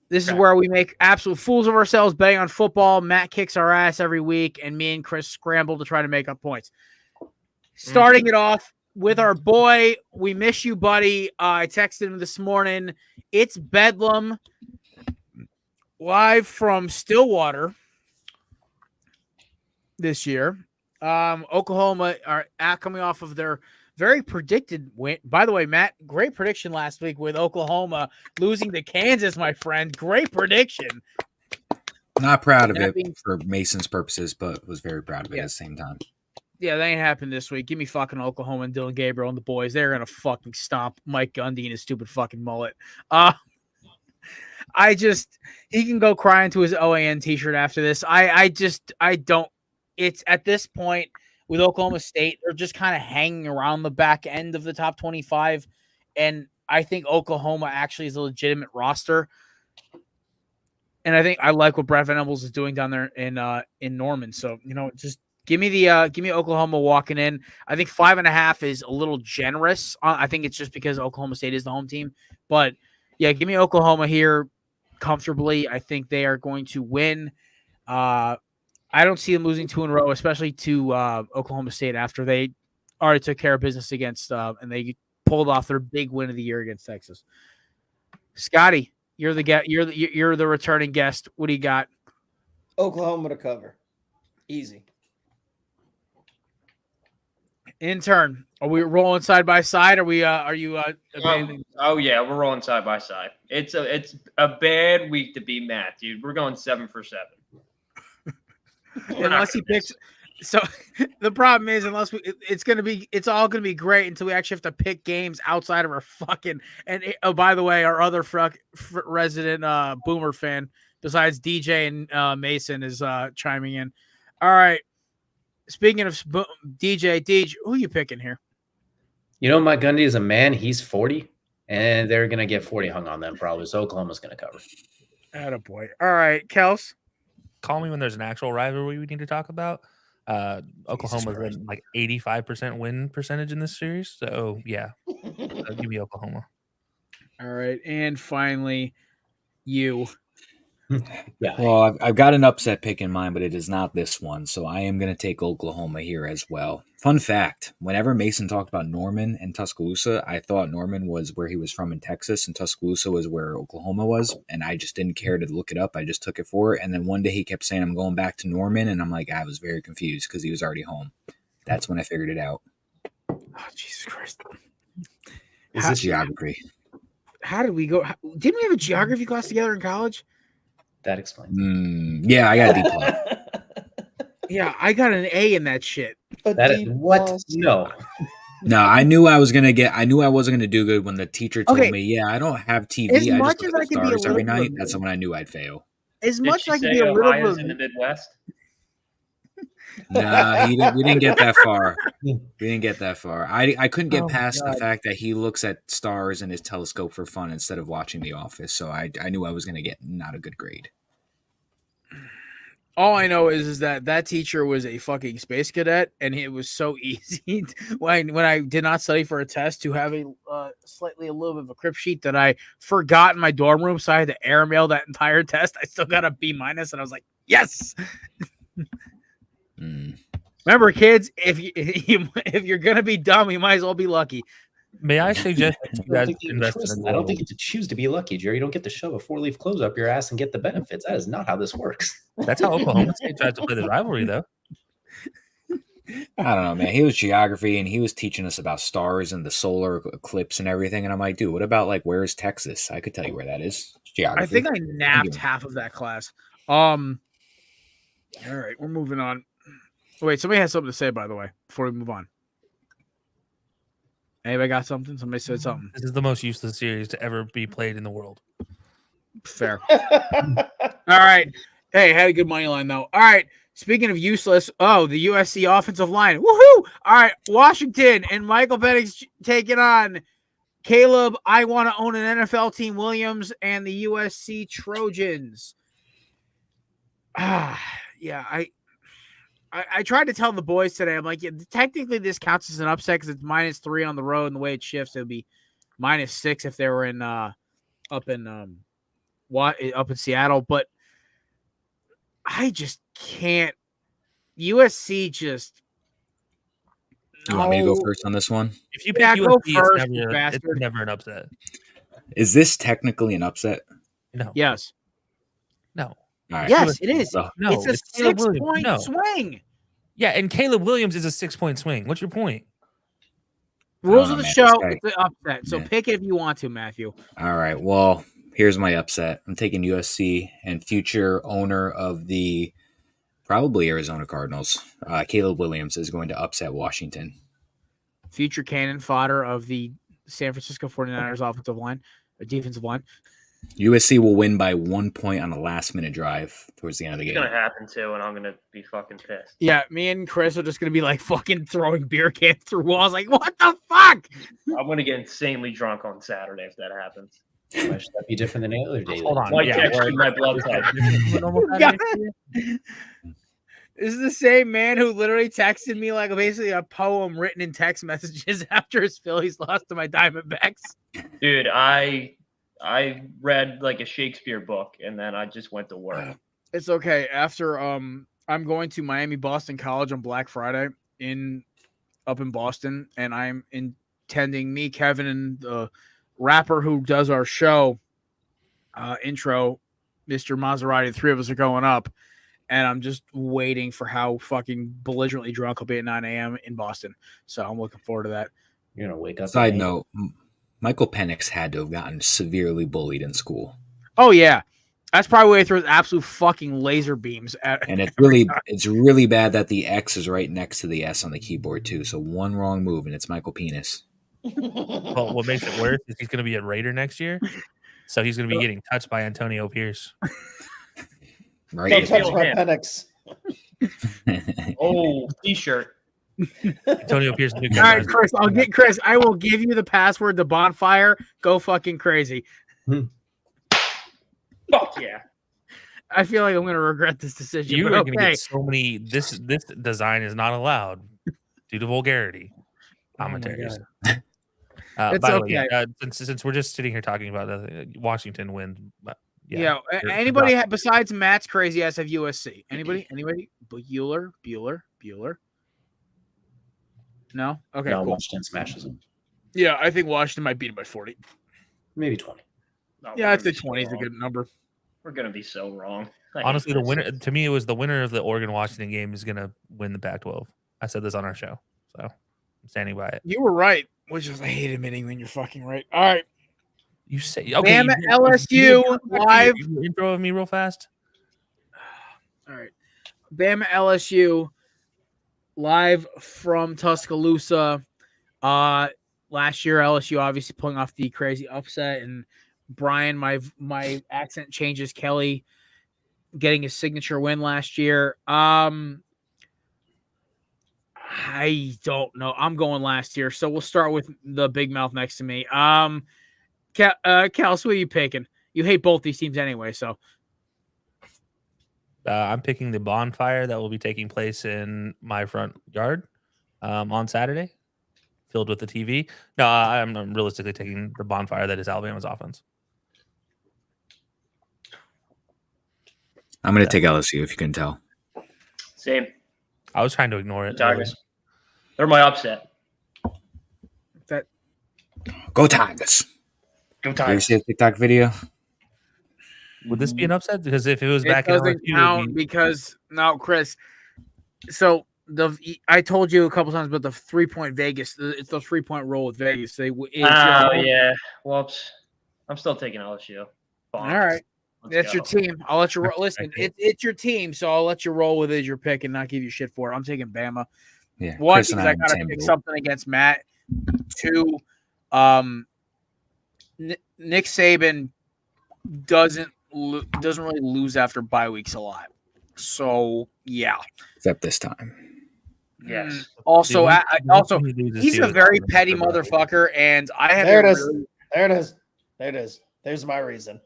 S2: This is where we make absolute fools of ourselves betting on football. Matt kicks our ass every week, and me and Chris scramble to try to make up points. Starting it off with our boy. We miss you, buddy. I texted him this morning. It's Bedlam live from Stillwater this year. Oklahoma are coming off of their very predicted win. By the way, Matt, great prediction last week with Oklahoma losing to Kansas, my friend. Great prediction.
S6: Not proud of it for Mason's purposes, but was very proud of it at the same time.
S2: Yeah, that ain't happened this week. Give me fucking Oklahoma and Dylan Gabriel and the boys. They're going to fucking stomp Mike Gundy and his stupid fucking mullet. He can go cry into his OAN t-shirt after this. I don't. It's at this point with Oklahoma State, they're just kind of hanging around the back end of the top 25. And I think Oklahoma actually is a legitimate roster. And I think I like what Brad Venables is doing down there in Norman. So, just give me Oklahoma walking in. I think 5.5 is a little generous. I think it's just because Oklahoma State is the home team. But yeah, give me Oklahoma here comfortably. I think they are going to win. I don't see them losing 2 in a row, especially to Oklahoma State after they already took care of business against and they pulled off their big win of the year against Texas. Scotty, you're the returning guest. What do you got?
S8: Oklahoma to cover, easy.
S2: Intern, are we rolling side by side? Are you?
S10: Oh yeah, we're rolling side by side. It's a bad week to be Matt, dude. We're going 7 for 7.
S2: Unless he picks. So the problem is, it's all gonna be great until we actually have to pick games outside of our fucking. And by the way, our other resident Boomer fan besides DJ and Mason is chiming in. All right. Speaking of DJ, who are you picking here?
S7: Mike Gundy is a man. He's 40, and they're gonna get 40 hung on them probably. So Oklahoma's gonna cover.
S2: Attaboy. All right, Kels.
S9: Call me when there's an actual rivalry we need to talk about. Oklahoma's like 85% win percentage in this series. So yeah, give me Oklahoma.
S2: All right, and finally, you.
S7: Yeah.
S6: Well, I've got an upset pick in mind, but it is not this one. So I am going to take Oklahoma here as well. Fun fact, whenever Mason talked about Norman and Tuscaloosa, I thought Norman was where he was from in Texas and Tuscaloosa was where Oklahoma was. And I just didn't care to look it up. I just took it for it. And then one day he kept saying, I'm going back to Norman. And I'm like, I was very confused because he was already home. That's when I figured it out.
S2: Oh, Jesus Christ.
S6: Is this geography?
S2: How did we go? Didn't we have a geography class together in college?
S7: That explains.
S6: Yeah, I got a D+.
S2: Yeah, I got an A in that shit.
S7: That is what? No.
S6: No, I knew I wasn't gonna do good when the teacher told me, "Yeah, I don't have TV.
S2: As
S6: I
S2: much
S6: just
S2: as
S6: look
S2: I
S6: at
S2: could be a
S6: stars every
S2: little
S6: night." That's when I knew I'd fail.
S2: As much
S10: she
S2: as I could
S10: say
S2: be a little
S10: Ohio's
S2: bit
S10: in the Midwest.
S6: Nah, we didn't get that far. We didn't get that far. I couldn't get past the fact that he looks at stars in his telescope for fun instead of watching The Office. So I knew I was gonna get not a good grade.
S2: All I know is that teacher was a fucking space cadet, and it was so easy when I did not study for a test to have a little bit of a crib sheet that I forgot in my dorm room, so I had to airmail that entire test. I still got a B-, and I was like, yes. Remember, kids, if you're gonna be dumb, you might as well be lucky.
S9: May I suggest that you guys invest in
S7: I don't think you get to choose to be lucky, Jerry. You don't get to shove a 4-leaf close up your ass and get the benefits. That is not how this works.
S9: That's how Oklahoma State tries to play the rivalry, though.
S6: I don't know, man. He was geography, and he was teaching us about stars and the solar eclipse and everything. And I'm like, dude, what about like where is Texas? I could tell you where that is. It's geography.
S2: I think I napped half of that class. All right, we're moving on. Wait, somebody has something to say, by the way, before we move on. Anybody got something? Somebody said something.
S9: This is the most useless series to ever be played in the world.
S2: Fair. All right. Hey, had a good money line, though. All right. Speaking of useless, the USC offensive line. Woohoo! All right. Washington and Michael Penix taking on Caleb, I want to own an NFL team, Williams, and the USC Trojans. Yeah, I tried to tell the boys today. I'm like, yeah, technically this counts as an upset because it's -3 on the road, and the way it shifts, it would be -6 if they were in up in Seattle. But I just can't. USC just.
S6: You want me to go first on this one?
S9: If you pick USC, it's never an upset.
S6: Is this technically an upset?
S9: No.
S2: Yes.
S9: No.
S6: All right.
S2: Yes, it is.
S6: So,
S2: it's a 6-point swing.
S9: Yeah, and Caleb Williams is a 6-point swing. What's your point?
S2: Rules of the show, it's an upset. So pick it if you want to, Matthew.
S6: All right. Well, here's my upset. I'm taking USC, and future owner of the probably Arizona Cardinals, Caleb Williams, is going to upset Washington.
S2: Future cannon fodder of the San Francisco 49ers offensive line, or defensive line.
S6: USC will win by 1 point on a last-minute drive towards the end of the game.
S10: It's going to happen, too, and I'm going to be fucking pissed.
S2: Yeah, me and Chris are just going to be like fucking throwing beer cans through walls. Like, what the fuck?
S10: I'm going to get insanely drunk on Saturday if that happens.
S7: Why should that be different than any other day?
S9: Hold on.
S10: Might text you my blood type.
S2: This is the same man who literally texted me like basically a poem written in text messages after his Phillies lost to my Diamondbacks.
S10: Dude, I read like a Shakespeare book and then I just went to work.
S2: It's okay. After I'm going to Miami Boston College on Black Friday up in Boston, and I'm intending me, Kevin, and the rapper who does our show intro, Mr. Maserati, the three of us are going up, and I'm just waiting for how fucking belligerently drunk I'll be at 9 a.m. in Boston. So I'm looking forward to that.
S7: You're gonna wake up.
S6: Side note, Michael Penix had to have gotten severely bullied in school.
S2: Oh yeah, that's probably where he throws absolute fucking laser beams at.
S6: And it's really bad that the X is right next to the S on the keyboard too. So one wrong move and it's Michael Penis.
S9: Well, what makes it worse is he's going to be a Raider next year, so he's going to be getting touched by Antonio Pierce.
S8: Right, don't touch my Penix.
S10: Oh, t-shirt.
S9: Antonio Pierce.
S2: All right, Chris. I'll get Chris. I will give you the password to Bonfire. Go fucking crazy.
S10: Fuck yeah.
S2: I feel like I'm going to regret this decision.
S9: You are going to get so many. This design is not allowed due to vulgarity commentaries.
S2: It's
S9: by the
S2: okay.
S9: way, since we're just sitting here talking about Washington wins
S2: Yeah. Anybody besides Matt's crazy ass have USC? Anybody? Bueller. No. Okay.
S7: No,
S2: cool.
S7: Washington smashes them.
S2: Yeah, I think Washington might beat him by 40.
S7: Maybe 20.
S10: No,
S2: Yeah, I'd say 20 is a good number.
S10: We're gonna be so wrong.
S9: Honestly, the winner to me, it was the winner of the Oregon-Washington game is going to win the Pac-12. I said this on our show, so I'm standing by it.
S2: You were right, which is I hate admitting when you're fucking right. All right.
S9: You say okay.
S2: Bama LSU live.
S9: Intro of me real fast.
S2: All right. Bama LSU live from Tuscaloosa. Last year LSU obviously pulling off the crazy upset, and Brian, my accent changes. Kelly getting his signature win last year. I don't know. I'm going last year, so we'll start with the big mouth next to me. Cal, who are you picking? You hate both these teams anyway, so.
S9: I'm picking the bonfire that will be taking place in my front yard on Saturday, filled with the TV. No, I'm realistically taking the bonfire that is Alabama's offense.
S6: I'm going to take LSU if you can tell.
S10: Same.
S9: I was trying to ignore it.
S10: Tigers. They're my upset.
S6: Go Tigers.
S10: Go
S6: Did you
S10: Tigers.
S6: see a TikTok video?
S9: Would this be an upset? Because if it was
S2: It
S9: back in
S2: doesn't
S9: LSU,
S2: count because no, Chris. So I told you a couple times about the 3-point Vegas. It's the 3-point roll with Vegas.
S10: Yeah. Whoops. I'm still taking LSU.
S2: All right. That's your team. I'll let you roll. Listen, it's your team, so I'll let you roll with it as your pick and not give you shit for it. I'm taking Bama.
S6: Yeah.
S2: One,
S6: Chris and
S2: because I got to pick something against Matt. Two, Nick Saban doesn't really lose after bye weeks a lot. So yeah.
S6: Except this time.
S10: Yes.
S2: Also, he's a very petty motherfucker, and I have.
S8: There it is. There's my reason.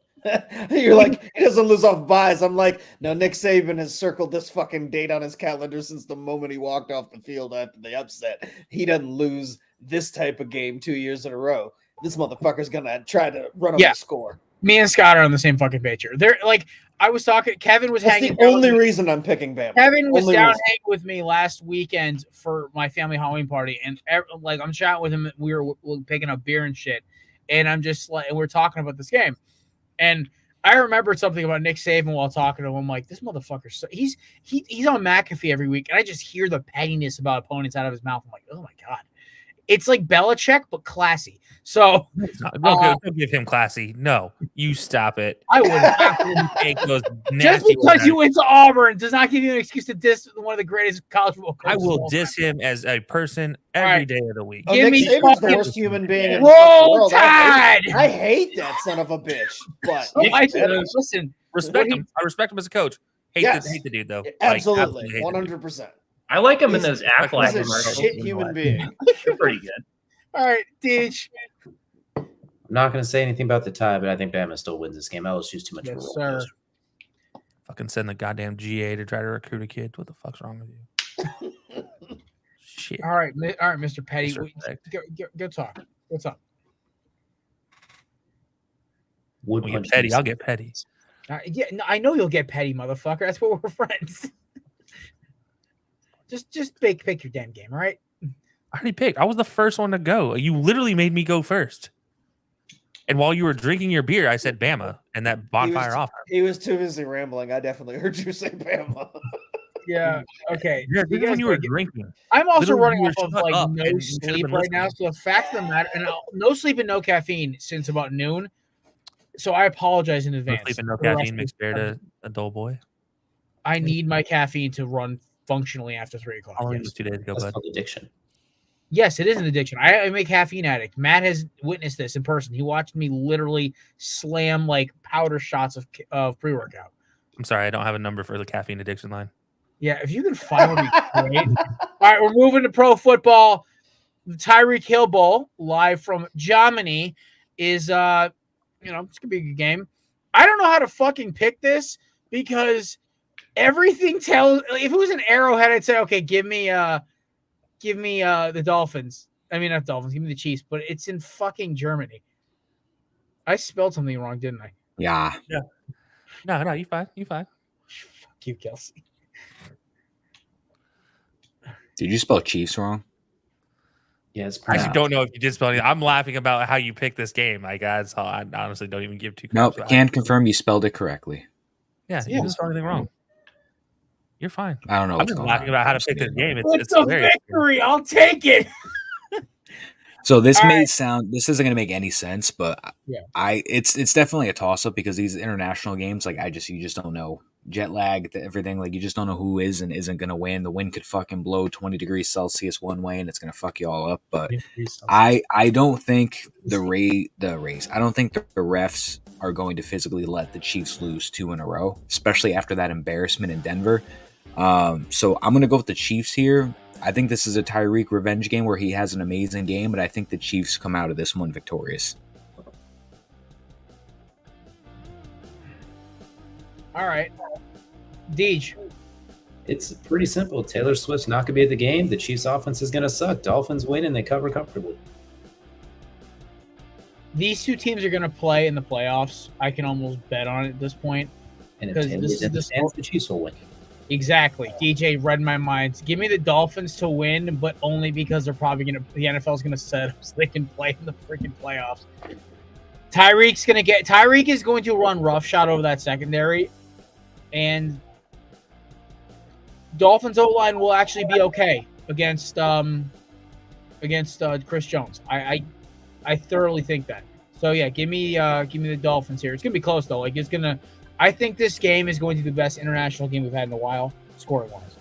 S8: You're like, he doesn't lose off buys. I'm like, no, Nick Saban has circled this fucking date on his calendar since the moment he walked off the field after the upset. He doesn't lose this type of game 2 years in a row. This motherfucker's gonna try to run up the score.
S2: Me and Scott are on the same fucking page here. They're like, I was talking. Kevin was hanging.
S8: That's the only reason I'm picking Bama.
S2: Kevin was hanging with me last weekend for my family Halloween party, and like I'm chatting with him. We were picking up beer and shit, and I'm just like, and we're talking about this game. And I remembered something about Nick Saban while talking to him. I'm like, this motherfucker, he's on McAfee every week, and I just hear the pettiness about opponents out of his mouth. I'm like, oh my God. It's like Belichick, but classy. So
S9: don't give him classy. No, you stop it.
S2: I wouldn't
S9: take those
S2: just because you went to Auburn does not give you an excuse to diss one of the greatest college football coaches.
S9: I will diss him as a person every day of the week.
S8: Nick Saban's the worst human being in the
S2: world.
S8: I hate that son of a bitch. But
S2: listen,
S9: respect him. I respect him as a coach. Hate the dude though.
S8: Absolutely, 100%.
S10: I like him in those Aflac
S8: commercials. He's a shit human being.
S10: They're pretty good.
S2: All right, Deej.
S7: I'm not going to say anything about the tie, but I think Bama still wins this game. LSU's too much of a roll.
S2: Sir.
S9: Fucking send the goddamn GA to try to recruit a kid. What the fuck's wrong with you? Shit.
S2: All right, Mr. Petty. Go talk. What's up?
S9: Petty. I'll get petty.
S2: Yeah, no, I know you'll get petty, motherfucker. That's why we're friends. Just pick your damn game, all right?
S9: I already picked. I was the first one to go. You literally made me go first. And while you were drinking your beer, I said Bama and that bonfire off.
S8: He was too busy rambling. I definitely heard you say Bama.
S2: Yeah. Okay.
S9: Yeah, even when you were drinking.
S2: I'm also
S9: literally
S2: running off of like no sleep right now. So the fact of the matter, and no sleep and no caffeine since about noon. So I apologize in advance.
S9: No sleep and no caffeine makes Bear to a dull boy.
S2: I need my caffeine to run functionally after 3 o'clock.
S9: How long was 2 days ago, bud?
S7: Addiction.
S2: Yes, it is an addiction. I'm a caffeine addict. Matt has witnessed this in person. He watched me literally slam like powder shots of pre-workout.
S9: I'm sorry, I don't have a number for the caffeine addiction line.
S2: Yeah, if you can find me, great. All right, we're moving to pro football. The Tyreek Hill Bowl, live from Germany, is it's gonna be a good game. I don't know how to fucking pick this because everything tells. If it was an Arrowhead, I'd say, okay, give me the Dolphins. I mean, not Dolphins. Give me the Chiefs. But it's in fucking Germany. I spelled something wrong, didn't I?
S6: Yeah.
S9: No, you fine. You fine.
S2: Fuck you, Kelsey.
S6: Did you spell Chiefs wrong?
S7: Yeah, it's
S9: I actually don't know if you did spell it. I'm laughing about how you picked this game. Like, so I honestly don't even give two craps.
S6: Nope, can confirm you spelled it correctly.
S9: Yeah, you didn't spell anything wrong. You're fine.
S6: I don't know.
S9: I'm just laughing about how to pick this game.
S2: It's a
S9: hilarious.
S2: victory. I'll take it.
S6: So this this isn't going to make any sense, but
S2: yeah,
S6: it's definitely a toss up because these international games, like you just don't know. Jet lag, everything, like you just don't know who is and isn't going to win. The wind could fucking blow 20 degrees Celsius one way and it's going to fuck you all up. But I don't think the race. I don't think the refs are going to physically let the Chiefs lose 2 in a row, especially after that embarrassment in Denver. So I'm going to go with the Chiefs here. I think this is a Tyreek revenge game where he has an amazing game, but I think the Chiefs come out of this one victorious.
S2: All right. Deej.
S7: It's pretty simple. Taylor Swift's not going to be at the game. The Chiefs' offense is going to suck. Dolphins win and they cover comfortably.
S2: These two teams are going to play in the playoffs. I can almost bet on it at this point.
S7: And if Taylor's in the stands, the Chiefs will win.
S2: Exactly. DJ read my mind. Give me the Dolphins to win, but only because they're probably going to – the NFL's going to set up so they can play in the freaking playoffs. Tyreek is going to run roughshod over that secondary, and Dolphins O-line will actually be okay against Chris Jones. I thoroughly think that. So yeah, give me the Dolphins here. It's gonna be close though. I think this game is going to be the best international game we've had in a while, scoring wise.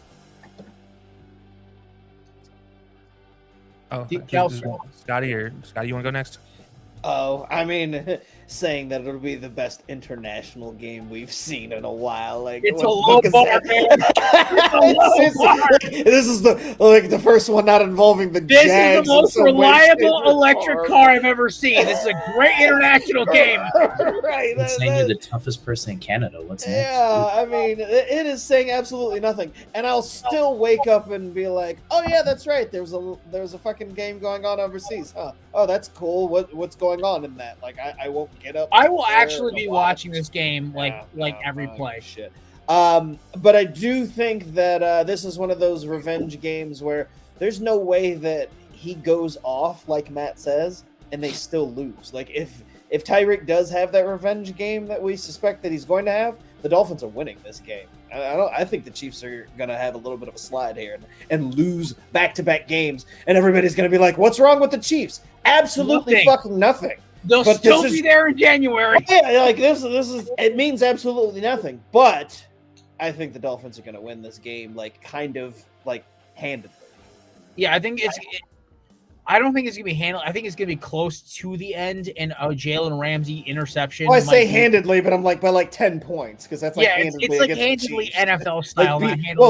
S9: Oh, Scotty, you want to go next?
S8: Oh, I mean, saying that it'll be the best international game we've seen in a while. Like
S2: it's a low bar, man.
S8: This is the first one not involving the
S2: This
S8: Jags
S2: is the most reliable electric car I've ever seen. This is a great international game.
S8: Right.
S7: It's saying you're the toughest person in Canada. What's next?
S8: Yeah, I mean, it is saying absolutely nothing, and I'll still wake up and be like, "Oh yeah, that's right. There's a fucking game going on overseas, huh? Oh, that's cool. What's going on in that? Like, I won't get up.
S2: I will actually be watching this game every play.
S8: Shit. But I do think that this is one of those revenge games where there's no way that he goes off like Matt says and they still lose. Like if Tyreek does have that revenge game that we suspect that he's going to have, the Dolphins are winning this game. I think the Chiefs are going to have a little bit of a slide here and lose back-to-back games, and everybody's going to be like, "What's wrong with the Chiefs?" Absolutely fucking nothing.
S2: They'll still be there in January.
S8: Yeah, like this is it means absolutely nothing. But I think the Dolphins are going to win this game, kind of handedly.
S2: Yeah, I think I don't think it's going to be handled. I think it's going to be close to the end, and a Jalen Ramsey interception.
S8: Well, I say handedly, but I'm by 10 points because that's handedly.
S2: It's like handedly NFL style.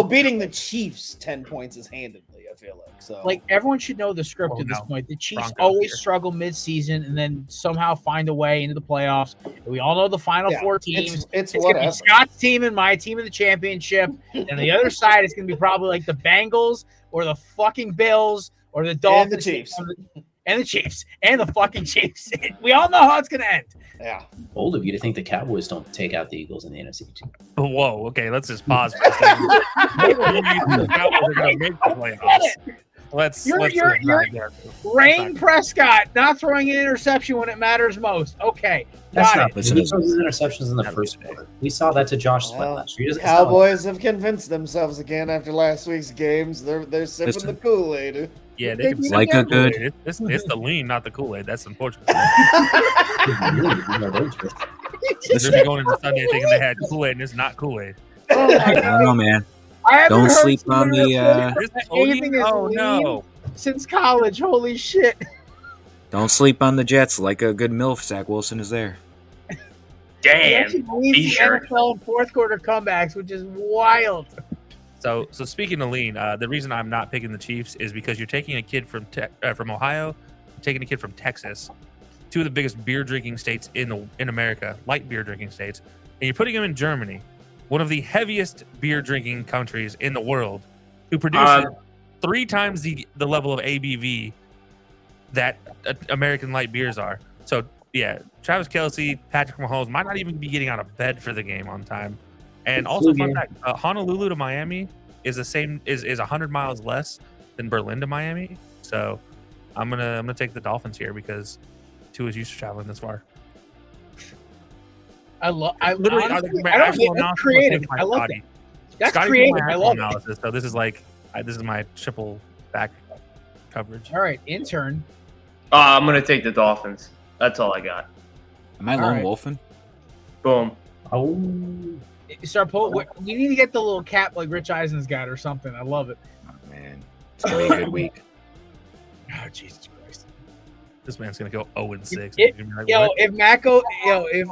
S8: Beating the Chiefs 10 points is handedly. I feel like so.
S2: Everyone should know the script at this point. The Chiefs always struggle mid-season and then somehow find a way into the playoffs. We all know the Final Four teams.
S8: It's
S2: going to be Scott's team and my team in the championship, and the other side is going to be probably the Bengals or the fucking Bills. Or the Dolphins, and the Chiefs, and the fucking Chiefs. We all know how it's going to end.
S8: Yeah.
S7: Bold of you to think the Cowboys don't take out the Eagles in the NFC.
S9: Whoa, okay, let's just pause for a second. The Cowboys are going to make the playoffs. Let's
S2: Rain Prescott not throwing an interception when it matters most. Okay.
S7: That's not he throws his interceptions in the first quarter. We saw that to Josh Sweat last year.
S8: Cowboys have convinced themselves again after last week's games. They're sipping the Kool-Aid.
S9: Yeah, they can
S6: like a good.
S9: It's the lean, not the Kool-Aid. That's unfortunate. They're going into Sunday thinking they had Kool-Aid, and it's not Kool-Aid.
S6: I don't know, man. Don't sleep on the.
S9: Oh no!
S2: Since college, holy shit!
S6: Don't sleep on the Jets. Like a good MILF, Zach Wilson is there.
S10: Damn.
S2: He NFL fourth quarter comebacks, which is wild.
S9: So speaking of lean, the reason I'm not picking the Chiefs is because you're taking a kid from Ohio, taking a kid from Texas, two of the biggest beer drinking states in America, light beer drinking states, and you're putting him in Germany, one of the heaviest beer drinking countries in the world, who produces 3 times the level of ABV that American light beers are. So Yeah, Travis Kelce, Patrick Mahomes might not even be getting out of bed for the game on time. And also, fun fact: Honolulu to Miami is 100 miles less than Berlin to Miami. So I'm gonna take the Dolphins here because Tua is used to traveling this far.
S2: I
S9: Literally,
S2: honestly, that's creative. I love that. That's
S9: Scotty
S2: creative. I love
S9: analysis. So this is my triple back coverage.
S2: All right, intern.
S10: I'm gonna take the Dolphins. That's all I got.
S6: Am I lone wolfing?
S10: Boom.
S7: Oh.
S2: Start pulling. We need to get the little cap like Rich Eisen's got or something. I love it.
S6: Oh, man, it's gonna be a good week.
S2: Oh, Jesus Christ!
S9: This man's gonna go 0-6.
S2: If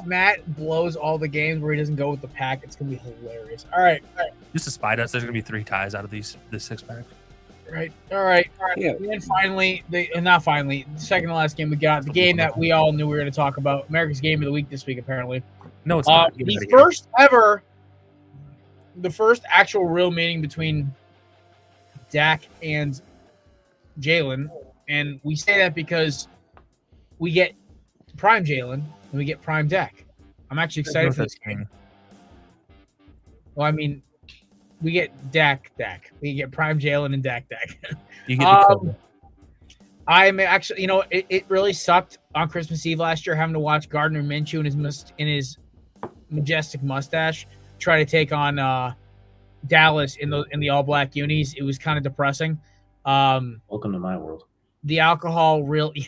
S2: Matt blows all the games where he doesn't go with the pack, it's gonna be hilarious. All right.
S9: Just to spite us, there's gonna be 3 ties out of this 6-pack.
S2: Right. All right.
S6: Yeah.
S2: And then finally, the second to last game we got, the game that we all knew we were going to talk about, America's Game of the Week this week, apparently.
S9: No, it's not.
S2: The first actual real meeting between Dak and Jalen. And we say that because we get prime Jalen and we get prime Dak. I'm actually excited for this game. Well, I mean, we get Dak. We get prime Jalen and Dak.
S9: You get
S2: I'm actually, it really sucked on Christmas Eve last year having to watch Gardner Minshew in his majestic mustache try to take on Dallas in the all black unis. It was kind of depressing.
S7: Welcome to my world.
S2: The alcohol really.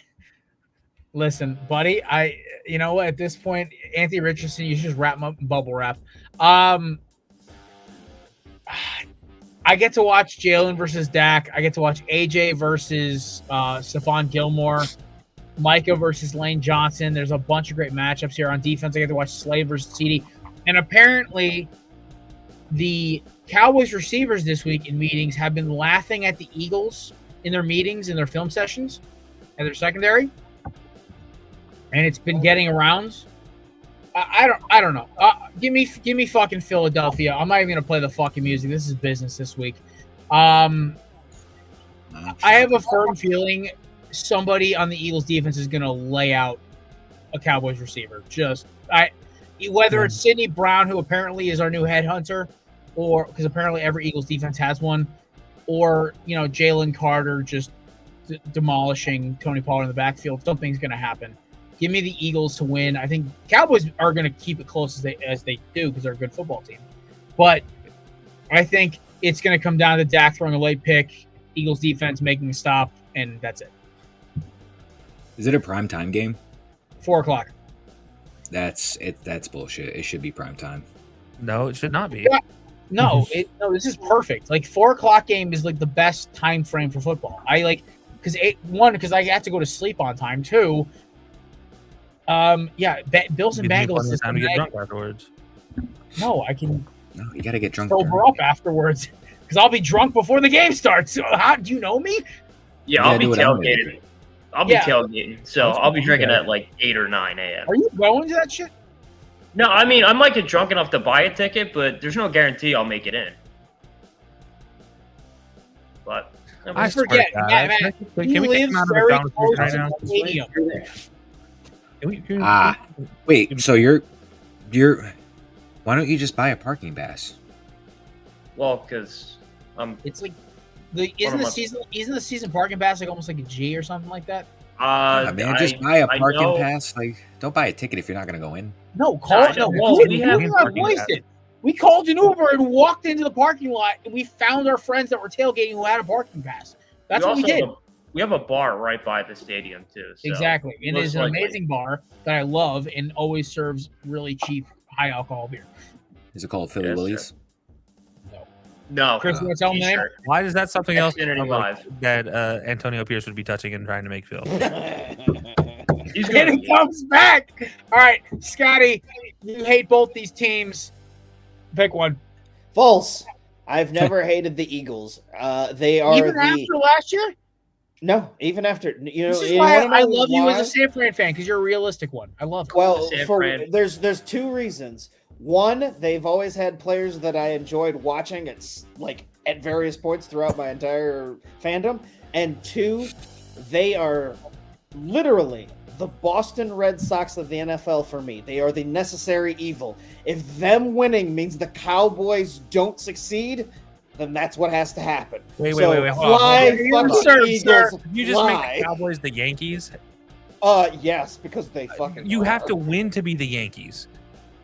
S2: Listen, buddy. At this point, Anthony Richardson, you should just wrap him up in bubble wrap. I get to watch Jalen versus Dak. I get to watch AJ versus Stephon Gilmore, Micah versus Lane Johnson. There's a bunch of great matchups here on defense. I get to watch Slade versus CD. And apparently, the Cowboys receivers this week in meetings have been laughing at the Eagles in their meetings, in their film sessions, and their secondary. And it's been getting around. I don't know. Give me fucking Philadelphia. I'm not even gonna play the fucking music. This is business this week. I have a firm feeling somebody on the Eagles defense is gonna lay out a Cowboys receiver. Whether it's Sidney Brown, who apparently is our new headhunter, or because apparently every Eagles defense has one, or Jalen Carter just demolishing Tony Pollard in the backfield. Something's gonna happen. Give me the Eagles to win. I think Cowboys are going to keep it close as they do because they're a good football team. But I think it's going to come down to Dak throwing a late pick, Eagles defense making a stop, and that's it.
S6: Is it a primetime game?
S2: 4:00.
S6: That's bullshit. It should be primetime.
S9: No, it should not be.
S2: Yeah. No, this is perfect. 4:00 game is the best time frame for football. Because I have to go to sleep on time. 2, Bills and Bengals is
S9: time to get drunk afterwards.
S2: No, I can.
S6: No, you got to get drunk.
S2: Sober up afterwards because I'll be drunk before the game starts. So how do you know me?
S10: Yeah, I'll be tailgating. Tailgating, so I'll be drinking at 8 or 9 a.m.
S2: Are you going to that shit?
S10: No, I mean I might get drunk enough to buy a ticket, but there's no guarantee I'll make it in. But
S2: I forget, Matt. He lives very close to the stadium.
S6: Wait. So you're. Why don't you just buy a parking pass?
S10: Well, because
S2: it's isn't the season parking pass almost like a G or something like that?
S6: Just buy a parking pass. Don't buy a ticket if you're not going to go in.
S2: No, we called an Uber and walked into the parking lot, and we found our friends that were tailgating who had a parking pass. That's what we did.
S10: We have a bar right by the stadium too. So
S2: exactly. It is an amazing bar that I love and always serves really cheap, high alcohol beer.
S6: Is it called Philly Willie's?
S10: No.
S2: Chris, what's your name?
S9: Why is that something else that Antonio Pierce would be touching and trying to make Phil?
S2: He comes back. All right, Scotty, you hate both these teams. Pick one.
S8: False. I've never hated the Eagles. They are
S2: even after last year.
S8: No, even after
S2: This is why I love you as a San Fran fan because you're a realistic one. I love it.
S8: Well, there's 2 reasons. One, they've always had players that I enjoyed watching at various points throughout my entire fandom, and 2, they are literally the Boston Red Sox of the NFL for me. They are the necessary evil. If them winning means the Cowboys don't succeed, then that's what has to happen.
S9: Wait.
S8: Fly, fucking Eagles,
S9: You just make the Cowboys the Yankees?
S8: Yes, because they fucking
S9: You
S8: are.
S9: have to win to be the Yankees.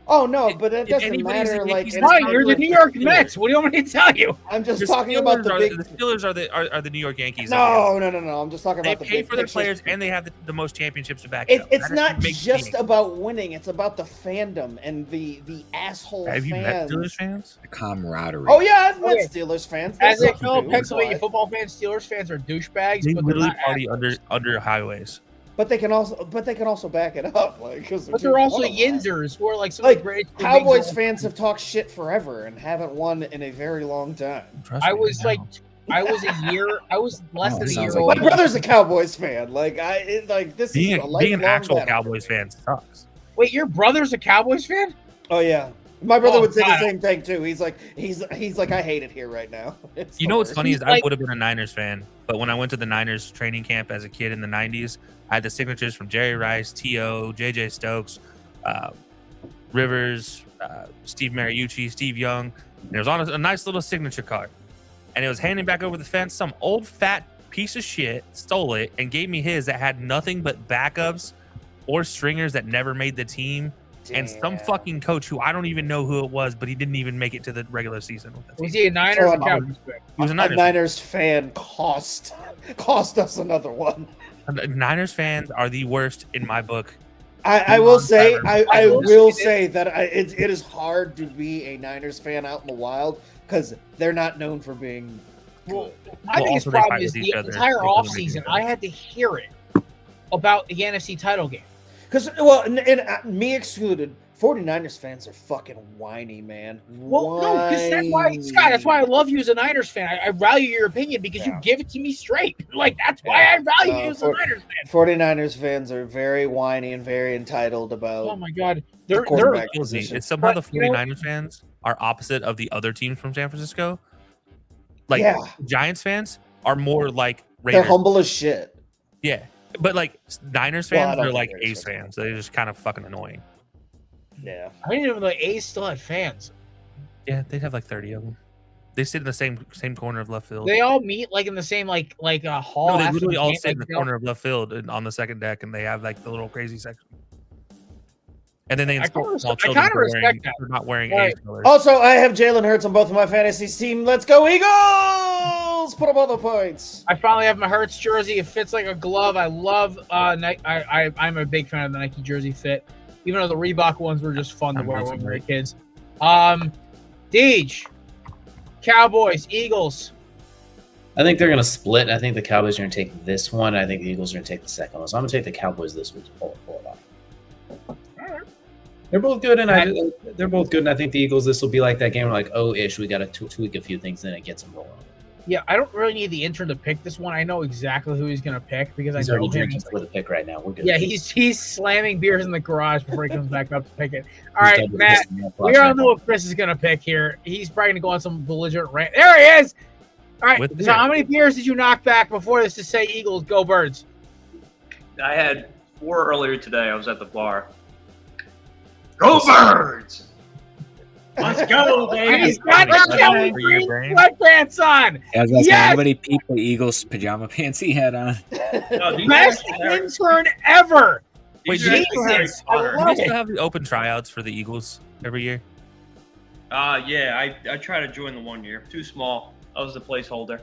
S8: Oh no, but it doesn't matter. Like,
S2: you're the New York Mets. What do you want me to tell you?
S8: I'm just talking about the big.
S9: The Steelers are the New York Yankees.
S8: No. I'm just talking about the.
S9: They pay
S8: big
S9: for their
S8: picture.
S9: players, and they have the most championships to back it up.
S8: It's not just about winning; it's about the fandom and the asshole.
S9: Have you met
S8: fans.
S9: Steelers fans?
S6: The camaraderie.
S8: Oh yeah, I've met Steelers fans.
S2: As a fellow Pennsylvania football fan, Steelers fans are douchebags.
S9: They
S2: but
S9: literally
S2: not
S9: party under highways.
S8: But they can also back it up, like because
S2: they're also yinzers who are like some
S8: like
S2: of the greatest
S8: Cowboys fans have talked shit forever and haven't won in a very long time.
S2: I was less than a year old.
S8: My brother's a Cowboys fan. This
S9: Being
S8: is a lifelong
S9: an actual
S8: battle.
S9: Cowboys fan sucks.
S2: Wait, your brother's a Cowboys fan?
S8: Oh yeah. My brother would say
S2: God.
S8: the same thing too. He's like, I hate it here right now.
S9: You know what's funny is I would have been a Niners fan, but when I went to the Niners training camp as a kid in the 90s, I had the signatures from Jerry Rice, T.O., J.J. Stokes, Rivers, Steve Mariucci, Steve Young. And it was on a nice little signature card. And it was handing back over the fence. Some old fat piece of shit stole it and gave me his that had nothing but backups or stringers that never made the team. And some fucking coach who I don't even know who it was, but he didn't even make it to the regular season with the team.
S2: Was he a Niners or Cowboys fan?
S9: He was a
S8: Niners fan cost us another one.
S9: Niners fans are the worst in my book.
S8: I will say that it is hard to be a Niners fan out in the wild because they're not known for being good.
S2: My biggest problem is the entire offseason, I had to hear it about the NFC title game.
S8: Because, well, and me excluded, 49ers fans are fucking whiny, man.
S2: Well, no, because that's why, Scott, that's why I love you as a Niners fan. I value your opinion because you give it to me straight. Like, that's why I value you as a Niners fan.
S8: 49ers fans are very whiny and very entitled about.
S2: Oh, my God.
S8: They're
S9: it's somehow the 49ers fans are opposite of the other teams from San Francisco. Like, Giants fans are more like Raiders.
S8: They're humble as shit.
S9: Yeah. But like Niners fans are like Ace fans. They're just kind of fucking annoying.
S8: Yeah.
S2: I didn't even know Ace still had fans.
S9: Yeah, they'd have like 30 of them. They sit in the same corner of left field.
S2: They all meet like in the same like hall.
S9: No, they literally all sit in the corner of left field and on the second deck, and they have like the little crazy section. And then they install small children for not wearing Ace colors.
S8: Also, I have Jalen Hurts on both of my fantasy team. Let's go Eagles! Put up all the points.
S2: I finally have my Hurts jersey. It fits like a glove. I love I'm a big fan of the Nike jersey fit, even though the Reebok ones were just fun to wear when we were kids. Deej, Cowboys, Eagles.
S7: I think they're going to split. I think the Cowboys are going to take this one. I think the Eagles are going to take the second one. So I'm going to take the Cowboys this week to pull it off. They're both good, and they're both good. And I think the Eagles, this will be like that game. We're like, oh-ish, we got to tweak a few things, then it gets them rolling.
S2: Yeah, I don't really need the intern to pick this one. I know exactly who he's going to pick because
S7: he's
S2: I know
S7: already
S2: him.
S7: drinking for the pick right now. We're good.
S2: Yeah, he's slamming beers in the garage before he comes back up to pick it. All right, Matt, we all know what Chris is going to pick here. He's probably going to go on some belligerent rant. There he is! All right, so how many beers did you knock back before this to say Eagles, go Birds?
S10: I had 4 earlier today. I was at the bar. Go Birds! Let's go, baby!
S2: He's got the Kelly Green sweatpants on!
S6: Anybody peep the Eagles pajama pants he had on?
S2: Best intern ever!
S9: Wait, do you still have the open tryouts for the Eagles every year?
S10: Yeah, I tried to join the 1 year. Too small. I was the placeholder.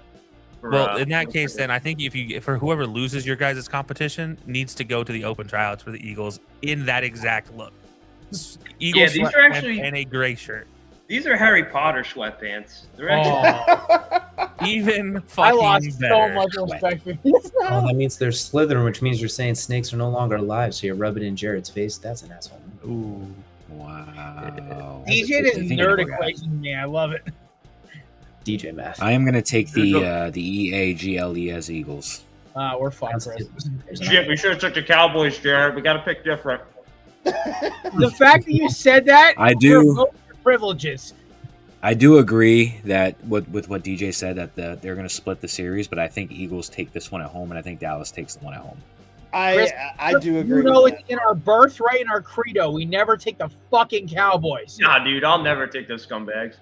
S9: Well, in that case, then I think if whoever loses your guys' competition needs to go to the open tryouts for the Eagles in that exact look. Eagles
S10: these are actually
S9: and a gray shirt.
S10: These are Harry Potter sweatpants. They're actually
S9: even fucking
S2: I lost
S9: better.
S2: so much respect for this.
S7: Oh, that means they're Slytherin, which means you're saying snakes are no longer alive. So you're rubbing it in Jared's face. That's an asshole.
S9: Ooh,
S6: wow.
S2: DJ is nerd equation me. I love it.
S7: DJ math.
S6: I am going to take the EAGLES Eagles.
S2: We're fine.
S10: Shit, we should have took the Cowboys, Jared. We got to pick different.
S2: The fact that you said that,
S6: I do.
S2: Privileges.
S6: I do agree that with what DJ said that they're going to split the series, but I think Eagles take this one at home, and I think Dallas takes the one at home.
S8: I do agree.
S2: You know,
S8: with
S2: it's in our birthright and our credo. We never take the fucking Cowboys.
S10: Nah, dude, I'll never take those scumbags.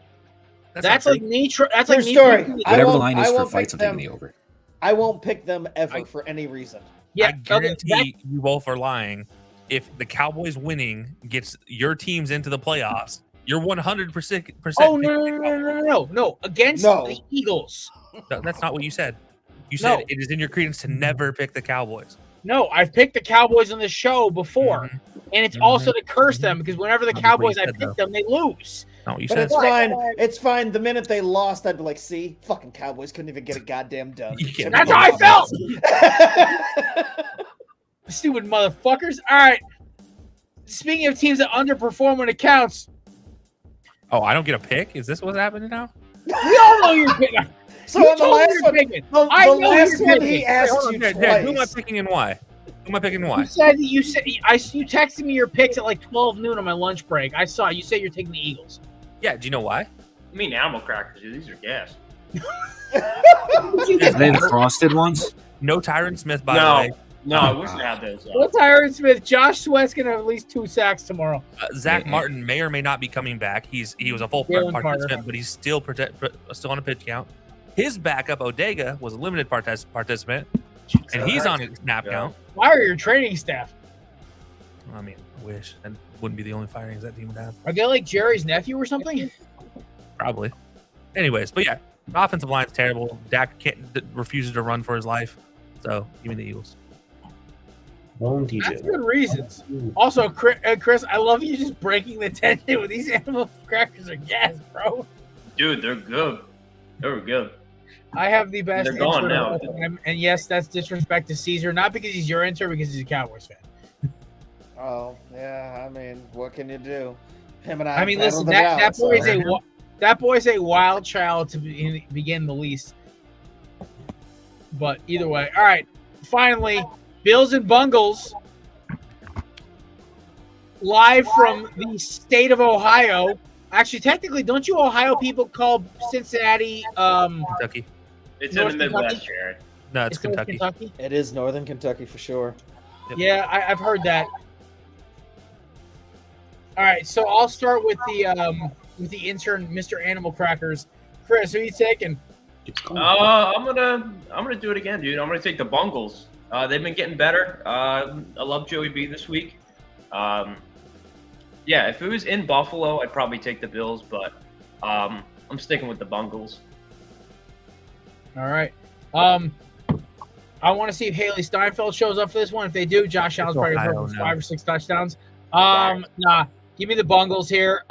S2: That's like nature. That's
S8: True
S2: like
S8: story.
S6: Whatever the line is for fights, I'm taking the over.
S8: I won't pick them ever for any reason.
S2: Yeah,
S9: I guarantee you both are lying. If the Cowboys winning gets your teams into the playoffs, you're 100%.
S2: Oh no! Against the Eagles.
S9: No, that's not what you said. You said it is in your credence to never pick the Cowboys.
S2: No, I've picked the Cowboys on the show before, and it's also to curse them because whenever the Cowboys I pick them, they lose.
S9: No, you
S8: But
S9: said
S8: it's fine. It's fine. The minute they lost, I'd be like, "See, fucking Cowboys couldn't even get a goddamn done."
S2: That's how I felt. Stupid motherfuckers. All right. Speaking of teams that underperform when it counts.
S9: Oh, I don't get a pick? Is this what's happening now?
S2: We all know you're picking.
S8: So on the last one, the last one he asked you twice.
S9: Who am I picking and why? Who am I picking and why?
S2: You texted me your picks at like 12 noon on my lunch break. I saw you say you're taking the Eagles.
S9: Yeah, do you know why?
S10: I mean, animal crackers, dude. These are gas.
S6: Are they the frosted ones?
S9: No Tyron Smith, by the way.
S10: No, I wish I had those.
S2: No Tyron Smith. Josh Sweat's gonna have at least 2 sacks tomorrow.
S9: Zach Martin may or may not be coming back. He was a full participant, but he's still on a pitch count. His backup Odega was a limited participant, and he's on a snap count.
S2: Fire your training staff.
S9: I mean, I wish that wouldn't be the only firings that team would have.
S2: Are they like Jerry's nephew or something?
S9: Probably. Anyways, but yeah, the offensive line's terrible. Dak refuses to run for his life, so give me the Eagles.
S2: That's good reasons. Also, Chris, I love you just breaking the tension with these animal crackers are gas, bro.
S10: Dude, they're good. They're good.
S2: I have the best.
S10: They're gone now.
S2: And yes, that's disrespect to Caesar, not because he's your intern, because he's a Cowboys fan.
S8: Oh yeah, I mean, what can you do? Him and I.
S2: I mean, listen, that boy's a wild child to begin the least. But either way, all right. Finally, Bills and Bungles, live from the state of Ohio. Actually, technically, don't you Ohio people call Cincinnati
S9: Kentucky?
S10: It's in the Midwest, Jared.
S9: No, it's Kentucky.
S8: It is Northern Kentucky for sure.
S9: Yep.
S2: Yeah, I've heard that. All right, so I'll start with the intern, Mr. Animal Crackers. Chris, who are you taking?
S10: I'm gonna do it again, dude. I'm gonna take the Bungles. They've been getting better. I love Joey B this week. Yeah, if it was in Buffalo, I'd probably take the Bills, but I'm sticking with the Bungles.
S2: All right. I want to see if Haley Steinfeld shows up for this one. If they do, Josh Allen's probably going to 5 or 6 touchdowns. Nah, give me the Bungles here.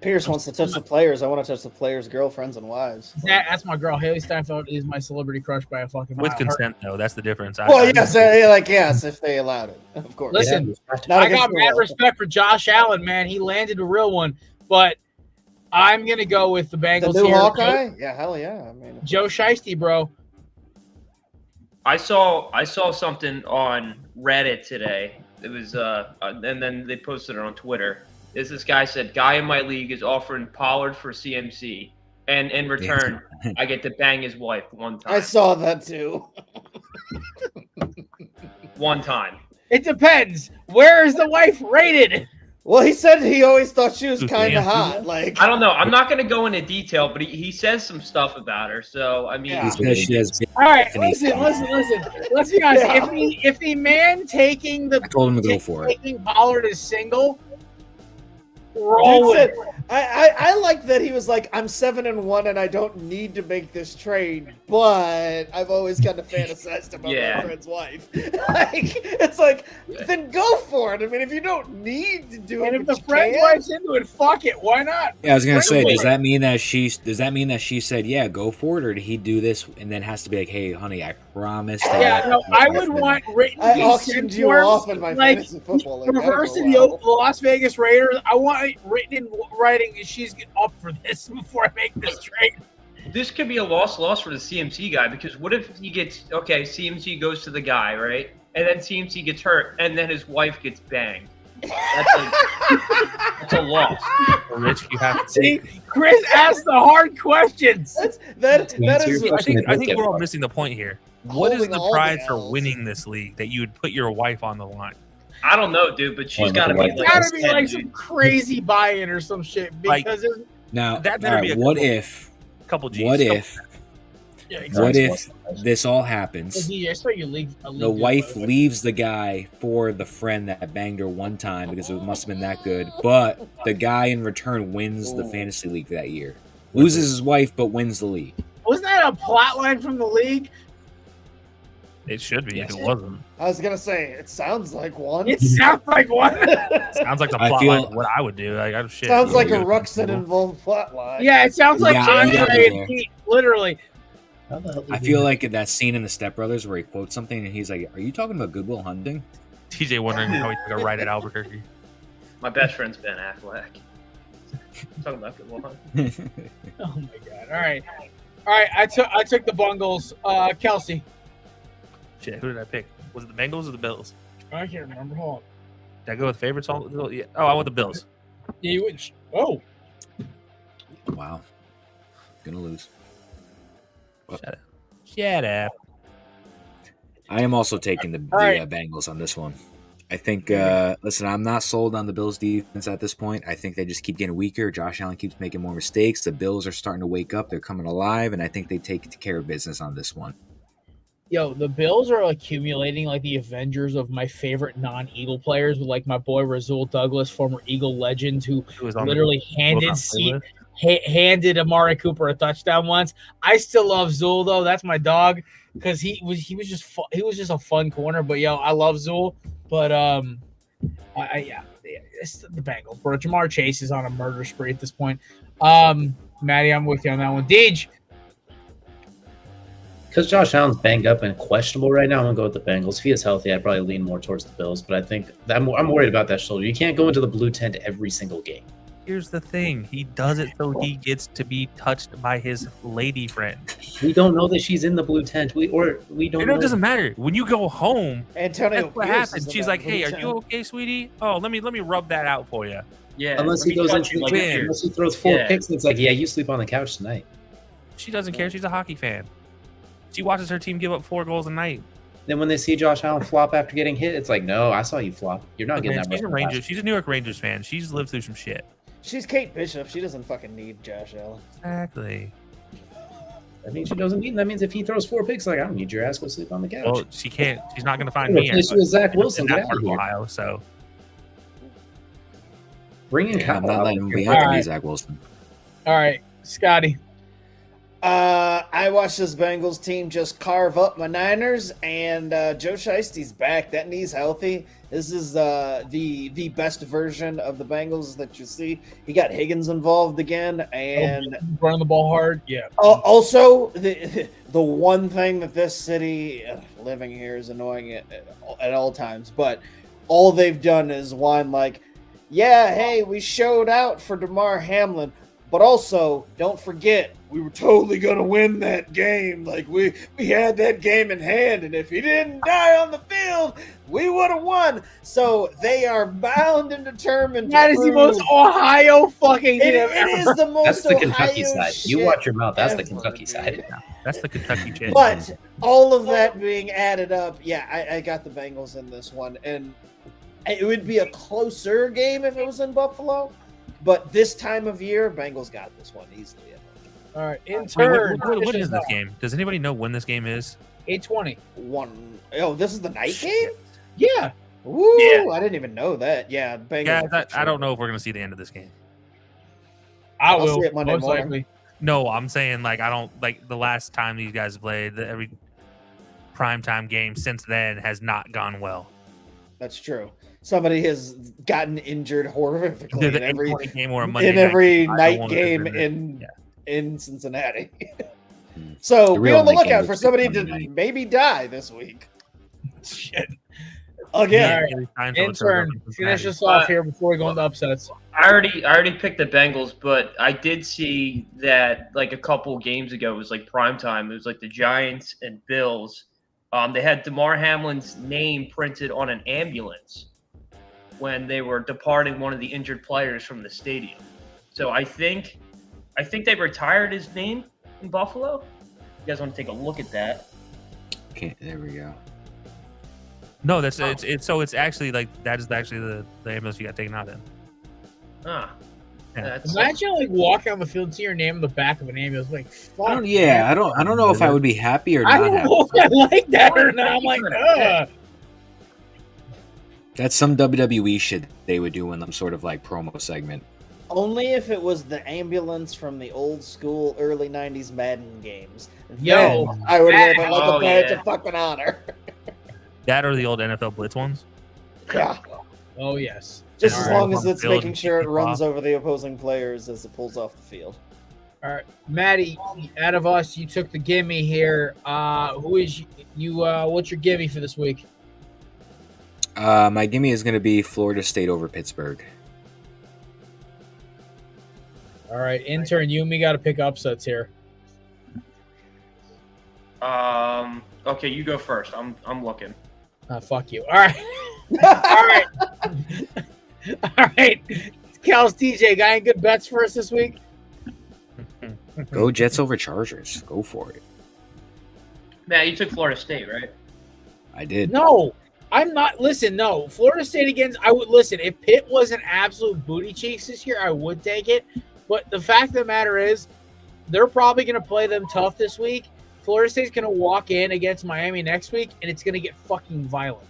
S8: Pierce wants to touch the players. I want to touch the players' girlfriends and wives.
S2: That's my girl. Haley Steinfeld is my celebrity crush by a fucking mile.
S9: With consent, though. That's the difference.
S8: Yes, if they allowed it, of course.
S2: Listen, I got mad respect for Josh Allen, man. He landed a real one, but I'm gonna go with the Bengals.
S8: The new
S2: here.
S8: Hawkeye? Yeah, hell yeah. I mean,
S2: Joe Shiesty, bro.
S10: I saw something on Reddit today. It was and then they posted it on Twitter. This guy said, guy in my league is offering Pollard for CMC, and in return, I get to bang his wife one time.
S8: I saw that too.
S10: One time.
S2: It depends. Where is the wife rated?
S8: Well, he said he always thought she was kind of hot. Like,
S10: I don't know. I'm not going to go into detail, but he says some stuff about her. So I mean,
S2: All right, listen. Let's be honest.
S8: Yeah.
S2: If the man taking the
S6: I told him to go for it.
S2: taking Pollard is single, roll with it.
S8: I like that he was like, I'm 7-1 and I don't need to make this trade, but I've always kind of fantasized about my friend's wife. It's like, then go for it. I mean, if you don't need to do it,
S2: And if the friend's wife's into it, fuck it. Why not?
S6: Yeah, I was gonna say, does that mean that she said, yeah, go for it, or did he do this and then has to be like, hey, honey, I promise.
S2: I would want written.
S8: I auctioned you off in my fantasy football. Like,
S2: reverse to the Las Vegas Raiders. I want it written in writing that she's up for this before I make this trade.
S10: this could be a loss for the CMC guy, because what if he gets CMC goes to the guy, right? And then CMC gets hurt, and then his wife gets banged. That's a loss.
S9: Rich, you have to
S2: see. Chris asked the hard questions.
S8: That is.
S9: I think we're all missing the point here. What is
S8: holding
S9: the
S8: all
S9: prize for
S8: L's.
S9: winning this league that you would put your wife on the line?
S10: I don't know, dude, but she's got to be
S2: It's
S10: like,
S2: gotta be
S10: 10,
S2: like
S10: dude.
S2: some crazy buy-in or some shit because there's
S6: Now,
S9: That
S6: all
S9: better be
S6: right,
S9: a
S6: what
S9: couple-
S6: if?
S9: couple G's.
S6: What
S9: couple-
S6: if?
S2: yeah,
S6: What
S2: exactly.
S6: if this all happens?
S2: DJ, I swear you leave a league
S6: The
S2: deal,
S6: wife
S2: by the way.
S6: leaves the guy for the friend that banged her one time because it must have been that good, but the guy in return wins the fantasy league that year. Loses his wife, but wins the league.
S2: Wasn't that a plot line from the league?
S9: It should be if it wasn't.
S8: I was gonna say it sounds like one.
S2: It sounds like one.
S9: Sounds like the
S6: I
S9: plot
S6: feel-
S9: line of what I would do. Like, I'm shit.
S8: Sounds like a
S6: Yeah.
S8: Ruxin involved plot line.
S2: Yeah, it sounds like
S6: You got me
S2: Andre
S6: there.
S2: and Pete, literally.
S7: How the hell did
S6: I
S7: he
S6: feel
S7: do
S6: like in that scene in The Step Brothers where he quotes something and he's like, "Are you talking about Goodwill Hunting?"
S9: TJ wondering how he took a ride at Albuquerque.
S10: My best friend's Ben Affleck. Talking about good one.
S2: Oh my god! All right. I took the Bungles. Kelsey.
S9: Shit, who did I pick? Was it the Bengals or the Bills?
S2: I can't remember. Hold on.
S9: Did I go with favorites? Yeah. Oh, I went the Bills.
S2: Yeah, you would. Oh,
S6: Wow, gonna lose.
S9: Shut up. Shut up.
S6: I am also taking the
S2: right.
S6: Bengals on this one. I think. Listen, I'm not sold on the Bills' defense at this point. I think they just keep getting weaker. Josh Allen keeps making more mistakes. The Bills are starting to wake up. They're coming alive, and I think they take care of business on this one.
S2: yo, the Bills are accumulating like the Avengers of my favorite non-Eagle players, with like my boy Rasul Douglas, former Eagle legend, who
S9: was on
S2: literally
S9: the
S2: handed Amari Cooper a touchdown once. I still love Zul though. That's my dog because he was just a fun corner. But yo, I love Zul. But yeah, it's the Bengals, bro. Jamar Chase is on a murder spree at this point. Maddie, I'm with you on that one. Deej.
S7: Because Josh Allen's banged up and questionable right now, I'm gonna go with the Bengals. If he is healthy, I'd probably lean more towards the Bills. But I think I'm worried about that shoulder. You can't go into the blue tent every single game.
S9: Here's the thing. He does it so he gets to be touched by his lady friend.
S7: We don't know that she's in the blue tent. We don't.
S9: It doesn't matter. When you go home,
S8: Antonio
S9: that's what
S8: Pierce
S9: happens.
S8: is in
S9: She's
S8: that
S9: like, "Hey,
S8: blue
S9: are
S8: tent.
S9: you okay, sweetie? Oh, let me rub that out for you."
S10: Yeah.
S7: Unless
S10: let
S7: he
S10: me
S7: goes
S10: touch
S7: into
S10: you
S7: the
S10: like
S7: gym,
S10: a
S7: unless he throws 4
S10: Yeah.
S7: picks, and it's like, yeah, you sleep on the couch tonight.
S9: She doesn't care. She's a hockey fan. She watches her team give up 4 goals a night.
S7: Then when they see Josh Allen flop after getting hit, it's like, no, I saw you flop. You're not getting
S9: Man,
S7: that.
S9: she's a
S7: much
S9: Rangers.
S7: flash.
S9: She's a New York Rangers fan. She's lived through some shit.
S8: She's Kate Bishop. She doesn't fucking need Josh Allen.
S9: Exactly.
S7: That means she doesn't need. That means if he throws 4 picks, like I don't need your ass. Go sleep on the couch.
S9: Well, she can't. She's not going to find
S7: Yeah,
S9: me.
S7: replace you with Zach Wilson.
S9: In
S7: Get
S9: that
S7: out
S9: part
S7: of
S9: of
S7: here.
S9: Ohio. So
S7: Bring in
S6: Yeah,
S7: Kyle.
S6: I'm not
S7: Allen.
S6: letting him be
S2: All
S6: out to be
S2: right.
S6: Zach Wilson.
S2: All right, Scotty.
S8: I watched this Bengals team just carve up my Niners, and Joe Shiesty's back. That knee's healthy. This is the best version of the Bengals that you see. He got Higgins involved again, and
S2: Running the ball hard. Yeah.
S8: also the one thing that this city living here is annoying at all times, but all they've done is whine like, yeah, hey, we showed out for DeMar Hamlin, but also don't forget we were totally gonna win that game. Like we had that game in hand, and if he didn't die on the field, we would have won. So they are bound and determined.
S2: That is the most Ohio fucking thing I've
S8: It
S2: ever
S8: is
S2: heard.
S8: the most
S7: That's the Kentucky
S8: Ohio
S7: side. You
S8: shit
S7: watch your mouth. That's the
S8: ever,
S7: Kentucky
S8: dude.
S7: side.
S9: that's the Kentucky shit.
S8: But all of that being added up, yeah, I got the Bengals in this one, and it would be a closer game if it was in Buffalo. But this time of year, Bengals got this one easily.
S2: All right, in
S9: Wait,
S2: turn.
S9: what is this game? Does anybody know when this game is?
S2: 8:20.
S8: Oh, this is the night game?
S2: Yeah.
S8: Ooh,
S10: Yeah.
S8: I didn't even know that. Yeah, Bengals.
S9: Yeah, I don't know if we're gonna see the end of this game.
S2: I
S8: I'll
S2: will.
S8: see it Monday
S2: most
S8: morning.
S2: likely.
S9: No, I'm saying like I don't like the last time these guys played. Every primetime game since then has not gone well.
S8: That's true. Somebody has gotten injured horrifically
S9: There's
S8: in
S9: an
S8: every
S9: 8:20 game or a Monday
S8: in every
S9: night. I don't
S8: night
S9: wanna
S8: game
S9: visit it.
S8: in Cincinnati. So
S6: The
S8: be
S6: real
S8: on the
S6: night game
S8: lookout
S6: is
S8: for somebody
S6: Monday
S8: to
S6: night.
S8: maybe die this week.
S2: Shit.
S8: Again.
S2: All right. In turn, finish us off here before we go into upsets.
S10: I already picked the Bengals, but I did see that like a couple games ago it was like primetime. It was like the Giants and Bills. They had DeMar Hamlin's name printed on an ambulance when they were departing one of the injured players from the stadium. So I think they retired his name in Buffalo. You guys want to take a look at that?
S6: can't. There we go.
S9: No, that's it's actually like that is actually the ambulance you got taken out in.
S10: Ah.
S9: Yeah.
S2: Imagine like walking on the field and see your name on the back of an ambulance. Like, fuck.
S6: I don't know if I would be happy or
S2: I
S6: not
S2: don't
S6: happy.
S2: know if I like that or not. I'm like, ugh.
S6: That's some WWE shit they would do in some sort of like promo segment.
S8: Only if it was the ambulance from the old school early 90s Madden games.
S2: Yo,
S8: Then I would wear them like
S10: oh,
S8: a badge
S10: yeah.
S8: of fucking honor.
S9: That or the old NFL Blitz ones.
S8: Yeah.
S2: Oh, yes.
S8: Just
S9: And
S8: as
S9: our
S8: long as
S9: home
S8: it's
S9: field
S8: making
S9: and
S8: sure it
S9: kick
S8: runs
S9: off.
S8: over the opposing players as it pulls off the field.
S2: All right, Maddie, out of us, you took the gimme here. Who is you? What's your gimme for this week?
S6: My gimme is going to be Florida State over Pittsburgh.
S2: All right, intern, you and me got to pick upsets here.
S10: Okay, you go first. I'm looking.
S2: Fuck you. All right. All right. All right. Cal's TJ, got any good bets for us this week?
S6: Go Jets over Chargers. Go for it.
S10: Matt, you took Florida State, right?
S6: I did.
S2: No, I'm not. Listen, no. Florida State against, I would listen. If Pitt was an absolute booty cheeks this year, I would take it. But the fact of the matter is, they're probably going to play them tough this week. Florida State's going to walk in against Miami next week, and it's going to get fucking violent.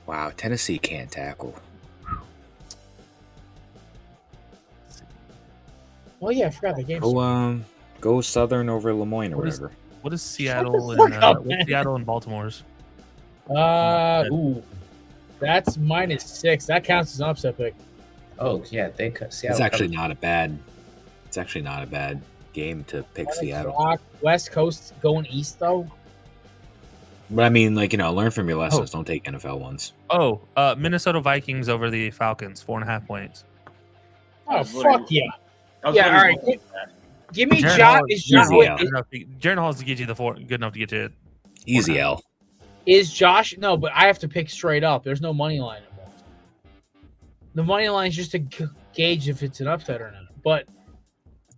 S6: Wow, Tennessee can't tackle.
S2: Oh, yeah, I forgot the game.
S6: Go Southern over Lemoyne or
S9: What is-
S6: whatever.
S9: What is Seattle
S2: fuck
S9: and
S2: up,
S9: what's
S2: man.
S9: Seattle and Baltimore's?
S2: Ooh, that's -6. That counts as an upset pick.
S7: Oh yeah, they cut Seattle.
S6: It's actually not a bad. It's actually not a bad game to pick Seattle.
S2: West Coast going east though.
S6: But I mean, like, learn from your lessons. Don't take NFL ones.
S9: Oh, Minnesota Vikings over the Falcons, 4.5 points.
S2: Oh fuck yeah!
S10: I was
S2: Yeah, all right.
S10: literally looking at that.
S2: Give me
S9: Jaron
S2: Josh.
S9: Hall
S2: Is
S9: is
S2: Josh?
S6: easy
S2: Wait,
S6: out.
S9: Jaron Hall is to get you good enough to get you.
S6: Easy L.
S2: is Josh? No, but I have to pick straight up. There's no money line involved. The money line is just to gauge if it's an upset or not. But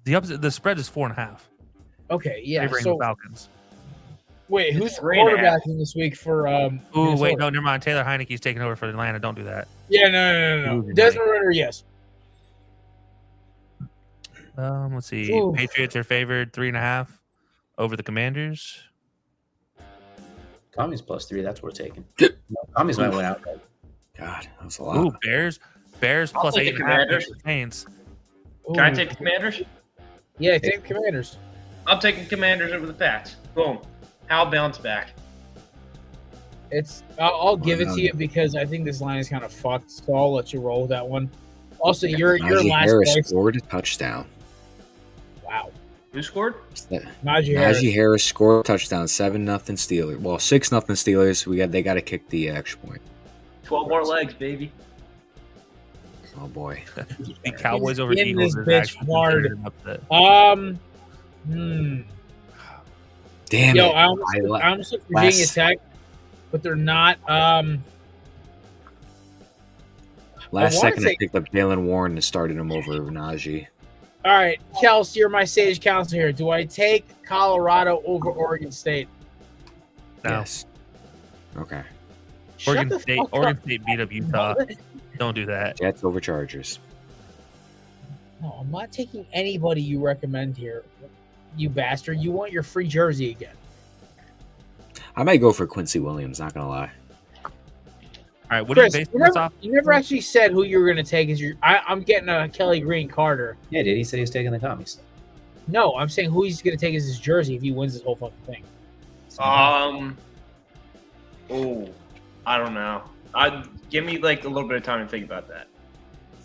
S9: The spread is 4.5.
S2: okay, yeah.
S9: Favoring
S2: So
S9: the Falcons.
S2: wait, who's
S10: It's 3.5.
S2: quarterbacking this week for?
S9: Ooh,
S2: Minnesota?
S9: wait, no, never mind. Taylor Heineke's taking over for Atlanta. Don't do that.
S2: Yeah, no.
S9: Losing
S2: Desmond Ritter, yes.
S9: Let's see.
S2: Ooh.
S9: Patriots are favored 3.5 over the Commanders.
S7: Commies +3. That's what we're taking. Commies might win out.
S6: God, that was a lot.
S9: Ooh, Bears
S10: I'll
S9: plus
S10: take the
S9: 8.5
S10: Commanders.
S9: against the Saints.
S10: Can I
S2: Ooh.
S10: take the Commanders?
S2: Yeah, take the Commanders.
S10: I'm taking Commanders over the Pats. Boom. How bounce back.
S2: I'll give it to you because I think this line is kind of fucked. So I'll let you roll with that one. Also, you're
S6: Najee
S2: last
S6: Harris
S2: place.
S6: scored a touchdown.
S2: Wow.
S10: Who scored?
S2: Najee Harris.
S6: Najee Harris scored a touchdown. 7-0 Steelers. Well, 6-0 Steelers. They got to kick the extra point.
S10: 12 more legs, baby.
S6: Oh boy.
S9: The Cowboys over
S2: in
S9: Eagles
S2: this
S9: is
S2: bitch
S9: actually
S2: hard.
S9: considered an upset.
S6: Damn
S2: Yo,
S6: it.
S2: I almost took Virginia Tech, but they're not.
S6: Last second,
S2: say-
S6: I picked up Jalen Warren and started him over Najee.
S2: All right, Kels, you're my sage counsel here. Do I take Colorado over Oregon State?
S9: No.
S6: Yes. Okay.
S2: Shut the fuck
S9: Oregon
S2: up.
S9: State beat up Utah. Don't do that.
S6: Jets over Chargers.
S2: No, I'm not taking anybody you recommend here. You bastard. You want your free jersey again.
S6: I might go for Quincy Williams, not going to lie.
S9: All right, what
S2: Chris,
S9: are you basing
S2: you
S9: this
S2: never,
S9: off?
S2: you never actually said who you were going to take. I'm getting a Kelly Green Carter.
S7: Yeah, dude. He said he was taking the commies.
S2: No, I'm saying who he's going to take as his jersey if he wins this whole fucking thing.
S10: Oh, I don't know. Give me like a little bit of time to think about that.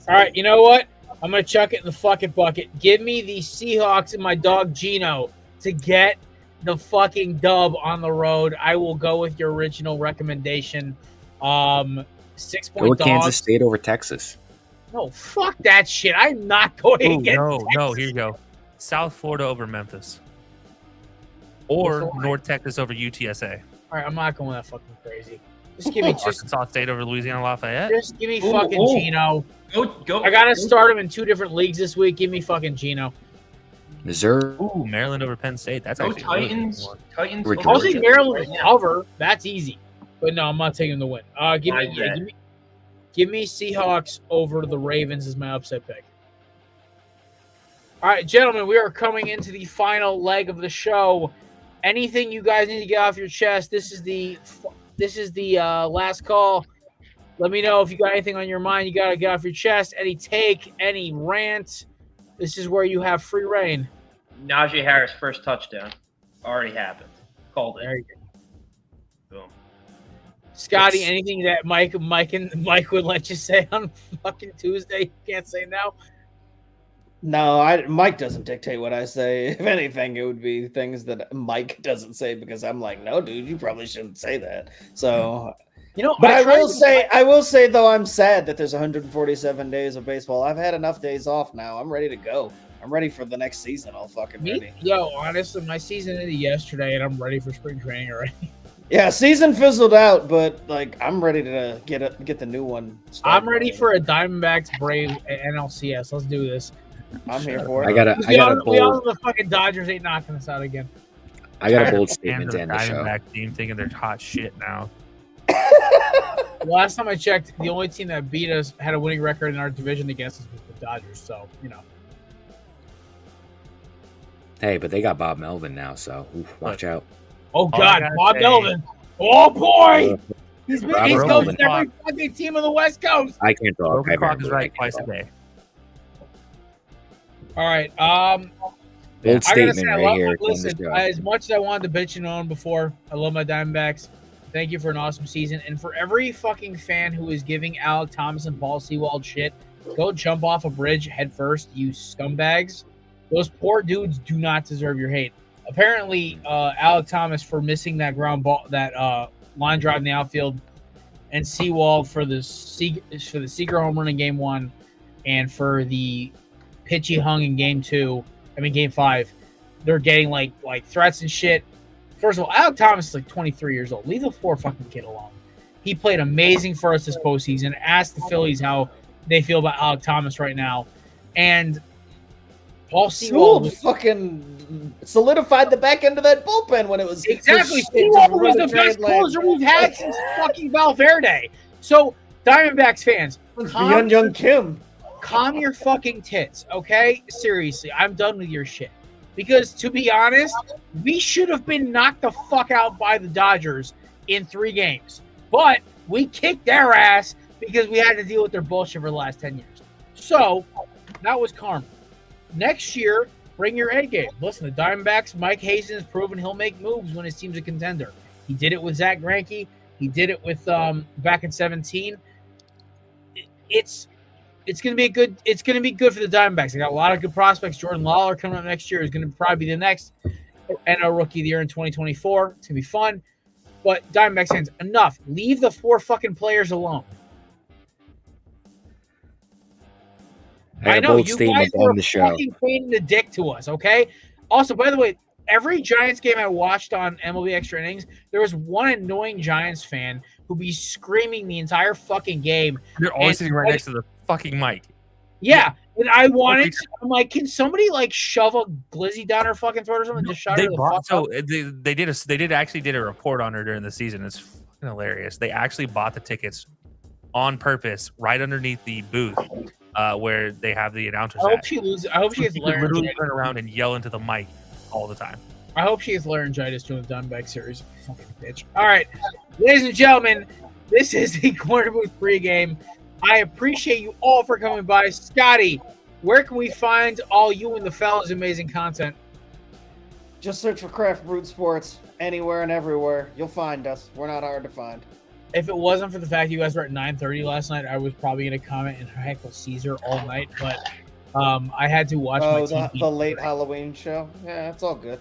S2: All right, you know what? I'm going to chuck it in the fucking bucket. Give me the Seahawks and my dog Gino to get the fucking dub on the road. I will go with your original recommendation. 6-point
S6: Go with
S2: dogs.
S6: Kansas State over Texas.
S2: No, fuck that shit. I'm not going
S9: Ooh,
S2: against
S9: no,
S2: Texas.
S9: here you go. South Florida over Memphis. Or
S2: What's the line?
S9: North Texas over UTSA.
S2: All right, I'm not going that fucking crazy. Just give me
S9: Arkansas State over Louisiana Lafayette.
S2: just give me fucking Gino.
S10: Go.
S2: I gotta start him in 2 different leagues this week. Give me fucking Gino.
S6: Missouri.
S9: Ooh, Maryland over Penn State. That's
S10: Go
S9: actually a really good
S10: Titans.
S9: one.
S10: Titans.
S6: We're
S10: over
S2: I'll take
S6: Georgia.
S2: Maryland to cover. That's easy. But no, I'm not taking them to win.
S10: I bet.
S2: Give me Seahawks over the Ravens as my upset pick. All right, gentlemen, we are coming into the final leg of the show. Anything you guys need to get off your chest? This is the last call. Let me know if you got anything on your mind you got to get off your chest. Any take, any rant. This is where you have free reign.
S10: Najee Harris first touchdown already happened. Called it.
S2: There you go.
S10: Boom.
S2: Scotty, anything that Mike would let you say on fucking Tuesday? You can't say now.
S8: No, Mike doesn't dictate what I say. If anything, it would be things that Mike doesn't say because I'm like, no, dude, you probably shouldn't say that. So, but I will say though, I'm sad that there's 147 days of baseball. I've had enough days off now. I'm ready to go. I'm ready for the next season. All fucking ready.
S2: Yo, honestly, my season ended yesterday, and I'm ready for spring training already.
S8: Yeah, season fizzled out, but like I'm ready to get the new one.
S2: I'm ready for a Diamondbacks Brave NLCS. Let's do this.
S8: I'm here for it.
S6: I got a bold.
S2: The fucking Dodgers ain't knocking us out again.
S6: I got a bold statement to end the show.
S9: Diamondback team thinking they're hot shit now.
S2: Last time I checked, the only team that beat us had a winning record in our division against us was the Dodgers. So
S6: Hey, but they got Bob Melvin now, so watch out.
S2: Oh God, Bob Melvin! Oh boy, he's coaching every fucking team on the West Coast.
S6: I can't talk.
S9: Broken clock is right twice a day.
S2: All right.
S6: Bold statement right here.
S2: Listen, as much as I wanted to bitch and on before, I love my Diamondbacks. Thank you for an awesome season. And for every fucking fan who is giving Alec Thomas and Paul Sewald shit, go jump off a bridge head first, you scumbags. Those poor dudes do not deserve your hate. Apparently, Alec Thomas for missing that ground ball, that line drive in the outfield, and Sewald for the Seager home run in Game 1, and for the pitch he hung in Game 5. They're getting like threats and shit. First of all, Alec Thomas is like 23 years old. Leave the poor fucking kid alone. He played amazing for us this postseason. Ask the Phillies how they feel about Alec Thomas right now, and Paul Sewald
S8: fucking solidified the back end of that bullpen when it was
S2: exactly. Sewald was the best closer we've had since fucking Valverde. So, Diamondbacks fans,
S8: beyond young Kim,
S2: calm your fucking tits, okay? Seriously, I'm done with your shit. Because to be honest, we should have been knocked the fuck out by the Dodgers in 3 games, but we kicked their ass because we had to deal with their bullshit for the last 10 years. So, that was karma. Next year, bring your A game. Listen, the Diamondbacks, Mike Hazen has proven he'll make moves when his team's a contender. He did it with Zach Greinke. He did it with back in 2017. It's gonna be good. It's gonna be good for the Diamondbacks. They got a lot of good prospects. Jordan Lawler coming up next year is gonna probably be the next NL Rookie of the Year in 2024. It's gonna be fun. But Diamondbacks fans, enough. Leave the 4 fucking players alone. I know you guys are fucking pain in the dick to us, okay? Also, by the way, every Giants game I watched on MLB Extra Innings, there was one annoying Giants fan who'd be screaming the entire fucking game.
S9: You're always sitting right next to the fucking mic.
S2: Yeah, and I wanted. I'm like, can somebody like shove a glizzy down her fucking throat or something? Just shut her the fuck up.
S9: They did a report on her during the season. It's fucking hilarious. They actually bought the tickets on purpose right underneath the booth. Where they have the announcers.
S2: I hope she loses. I hope she gets laryngitis.
S9: Literally turn around and yell into the mic all the time.
S2: I hope she gets laryngitis during the Diamondback series. Fucking bitch. All right, ladies and gentlemen, this is the Corner Booth pregame. I appreciate you all for coming by. Scotty, where can we find all you and the fellas' amazing content?
S8: Just search for Craft Brewed Sports anywhere and everywhere. You'll find us. We're not hard to find.
S2: If it wasn't for the fact you guys were at 9:30 last night, I was probably going to comment and heckle Caesar all night. But I had to watch my TV.
S8: The late Halloween show. Yeah, it's all good.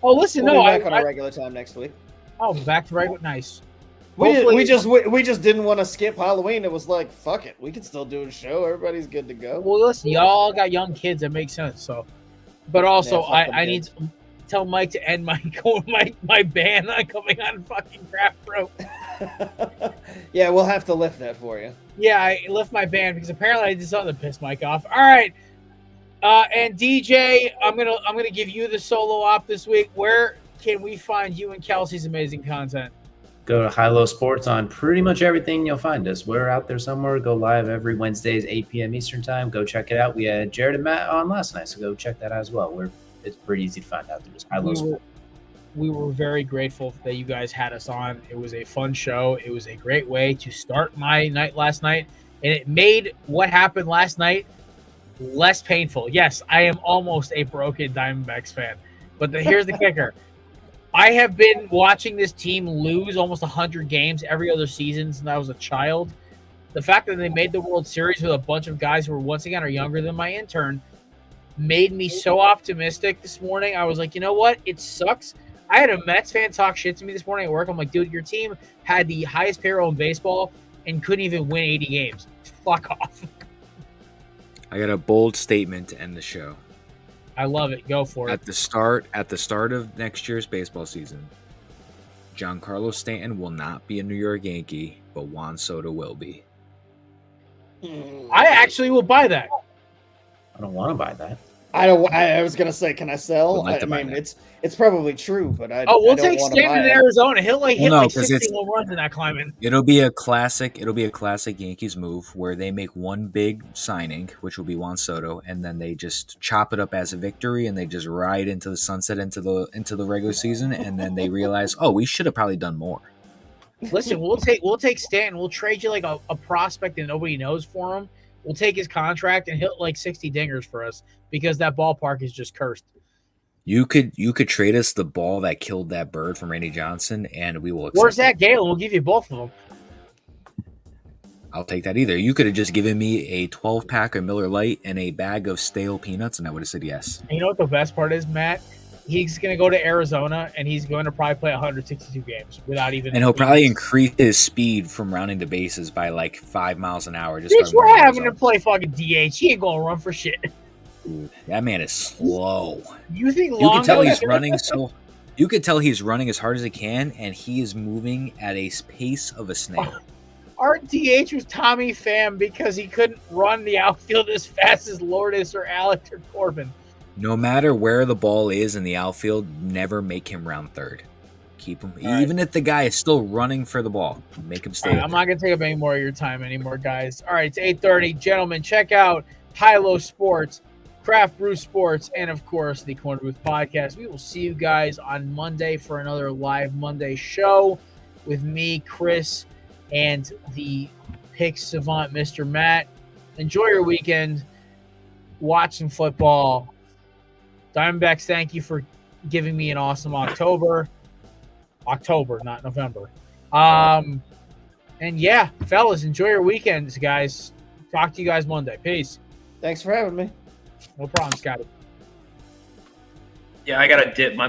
S2: Oh, listen,
S8: we'll be back on a regular time next week.
S2: Oh, back to regular. Nice.
S8: We just didn't want to skip Halloween. It was like, fuck it, we can still do a show. Everybody's good to go.
S2: Well, listen, y'all got young kids. That makes sense. So, but also, I need to tell Mike to end my ban on coming on fucking Craft Brew.
S8: Yeah, we'll have to lift that for you.
S2: Yeah, I lift my ban because apparently I did something to piss Mike off. All right, And DJ, I'm gonna give you the solo op this week. Where can we find you and Kelsey's amazing content?
S7: Go to High Low Sports on pretty much everything. You'll find us. We're out there somewhere. Go live every Wednesdays, 8 p.m. Eastern time. Go check it out. We had Jared and Matt on last night, so go check that out as well. It's pretty easy to find out. There's High Low Sports.
S2: We were very grateful that you guys had us on. It was a fun show. It was a great way to start my night last night, and it made what happened last night less painful. Yes, I am almost a broken Diamondbacks fan, but here's the kicker. I have been watching this team lose almost 100 games every other season since I was a child. The fact that they made the World Series with a bunch of guys who once again are younger than my intern made me so optimistic this morning. I was like, you know what? It sucks. I had a Mets fan talk shit to me this morning at work. I'm like, dude, your team had the highest payroll in baseball and couldn't even win 80 games. Fuck off.
S6: I got a bold statement to end the show.
S2: I love it. Go for it.
S6: At the start of next year's baseball season, Giancarlo Stanton will not be a New York Yankee, but Juan Soto will be.
S2: I actually will buy that.
S7: I don't want to buy that.
S8: I was gonna say, can I sell?
S6: Like
S8: I mean, it's probably true, but
S2: we'll
S8: I don't
S2: take Stanton in Arizona. He'll hit 60 home runs in that climate.
S6: It'll be a classic Yankees move where they make one big signing, which will be Juan Soto, and then they just chop it up as a victory, and they just ride into the sunset into the regular season, and then they realize, oh, we should have probably done more.
S2: Listen, we'll take Stanton. We'll trade you like a prospect that nobody knows for him. We'll take his contract and hit like 60 dingers for us because that ballpark is just cursed.
S6: You could trade us the ball that killed that bird from Randy Johnson, and we will accept
S2: Where's that, Galen? We'll give you both of them.
S6: I'll take that either. You could have just given me a 12-pack of Miller Lite and a bag of stale peanuts, and I would have said yes.
S2: And you know what the best part is, Matt? He's going to go to Arizona, and he's going to probably play 162 games without even.
S6: And he'll probably increase his speed from rounding the bases by like 5 miles an hour.
S2: Bitch, we're having to play fucking DH. He ain't going to run for shit.
S6: Dude, that man is slow.
S2: You think
S6: you can tell he's running so? You could tell he's running as hard as he can, and he is moving at a pace of a snail.
S2: Our DH was Tommy Pham because he couldn't run the outfield as fast as Lourdes or Alex or Corbin.
S6: No matter where the ball is in the outfield, never make him round third. Keep him, even if the guy is still running for the ball, make him stay.
S2: I'm not going to take up any more of your time anymore, guys. All right, it's 8:30. Gentlemen, check out High Low Sports, Craft Brew Sports, and, of course, the Corner Booth Podcast. We will see you guys on Monday for another live Monday show with me, Chris, and the pick savant, Mr. Matt. Enjoy your weekend. Watch some football. Diamondbacks, thank you for giving me an awesome October. October, not November. And yeah, fellas, enjoy your weekends, guys. Talk to you guys Monday. Peace.
S8: Thanks for having me.
S2: No problem, Scotty.
S10: Yeah, I got to dip. My mom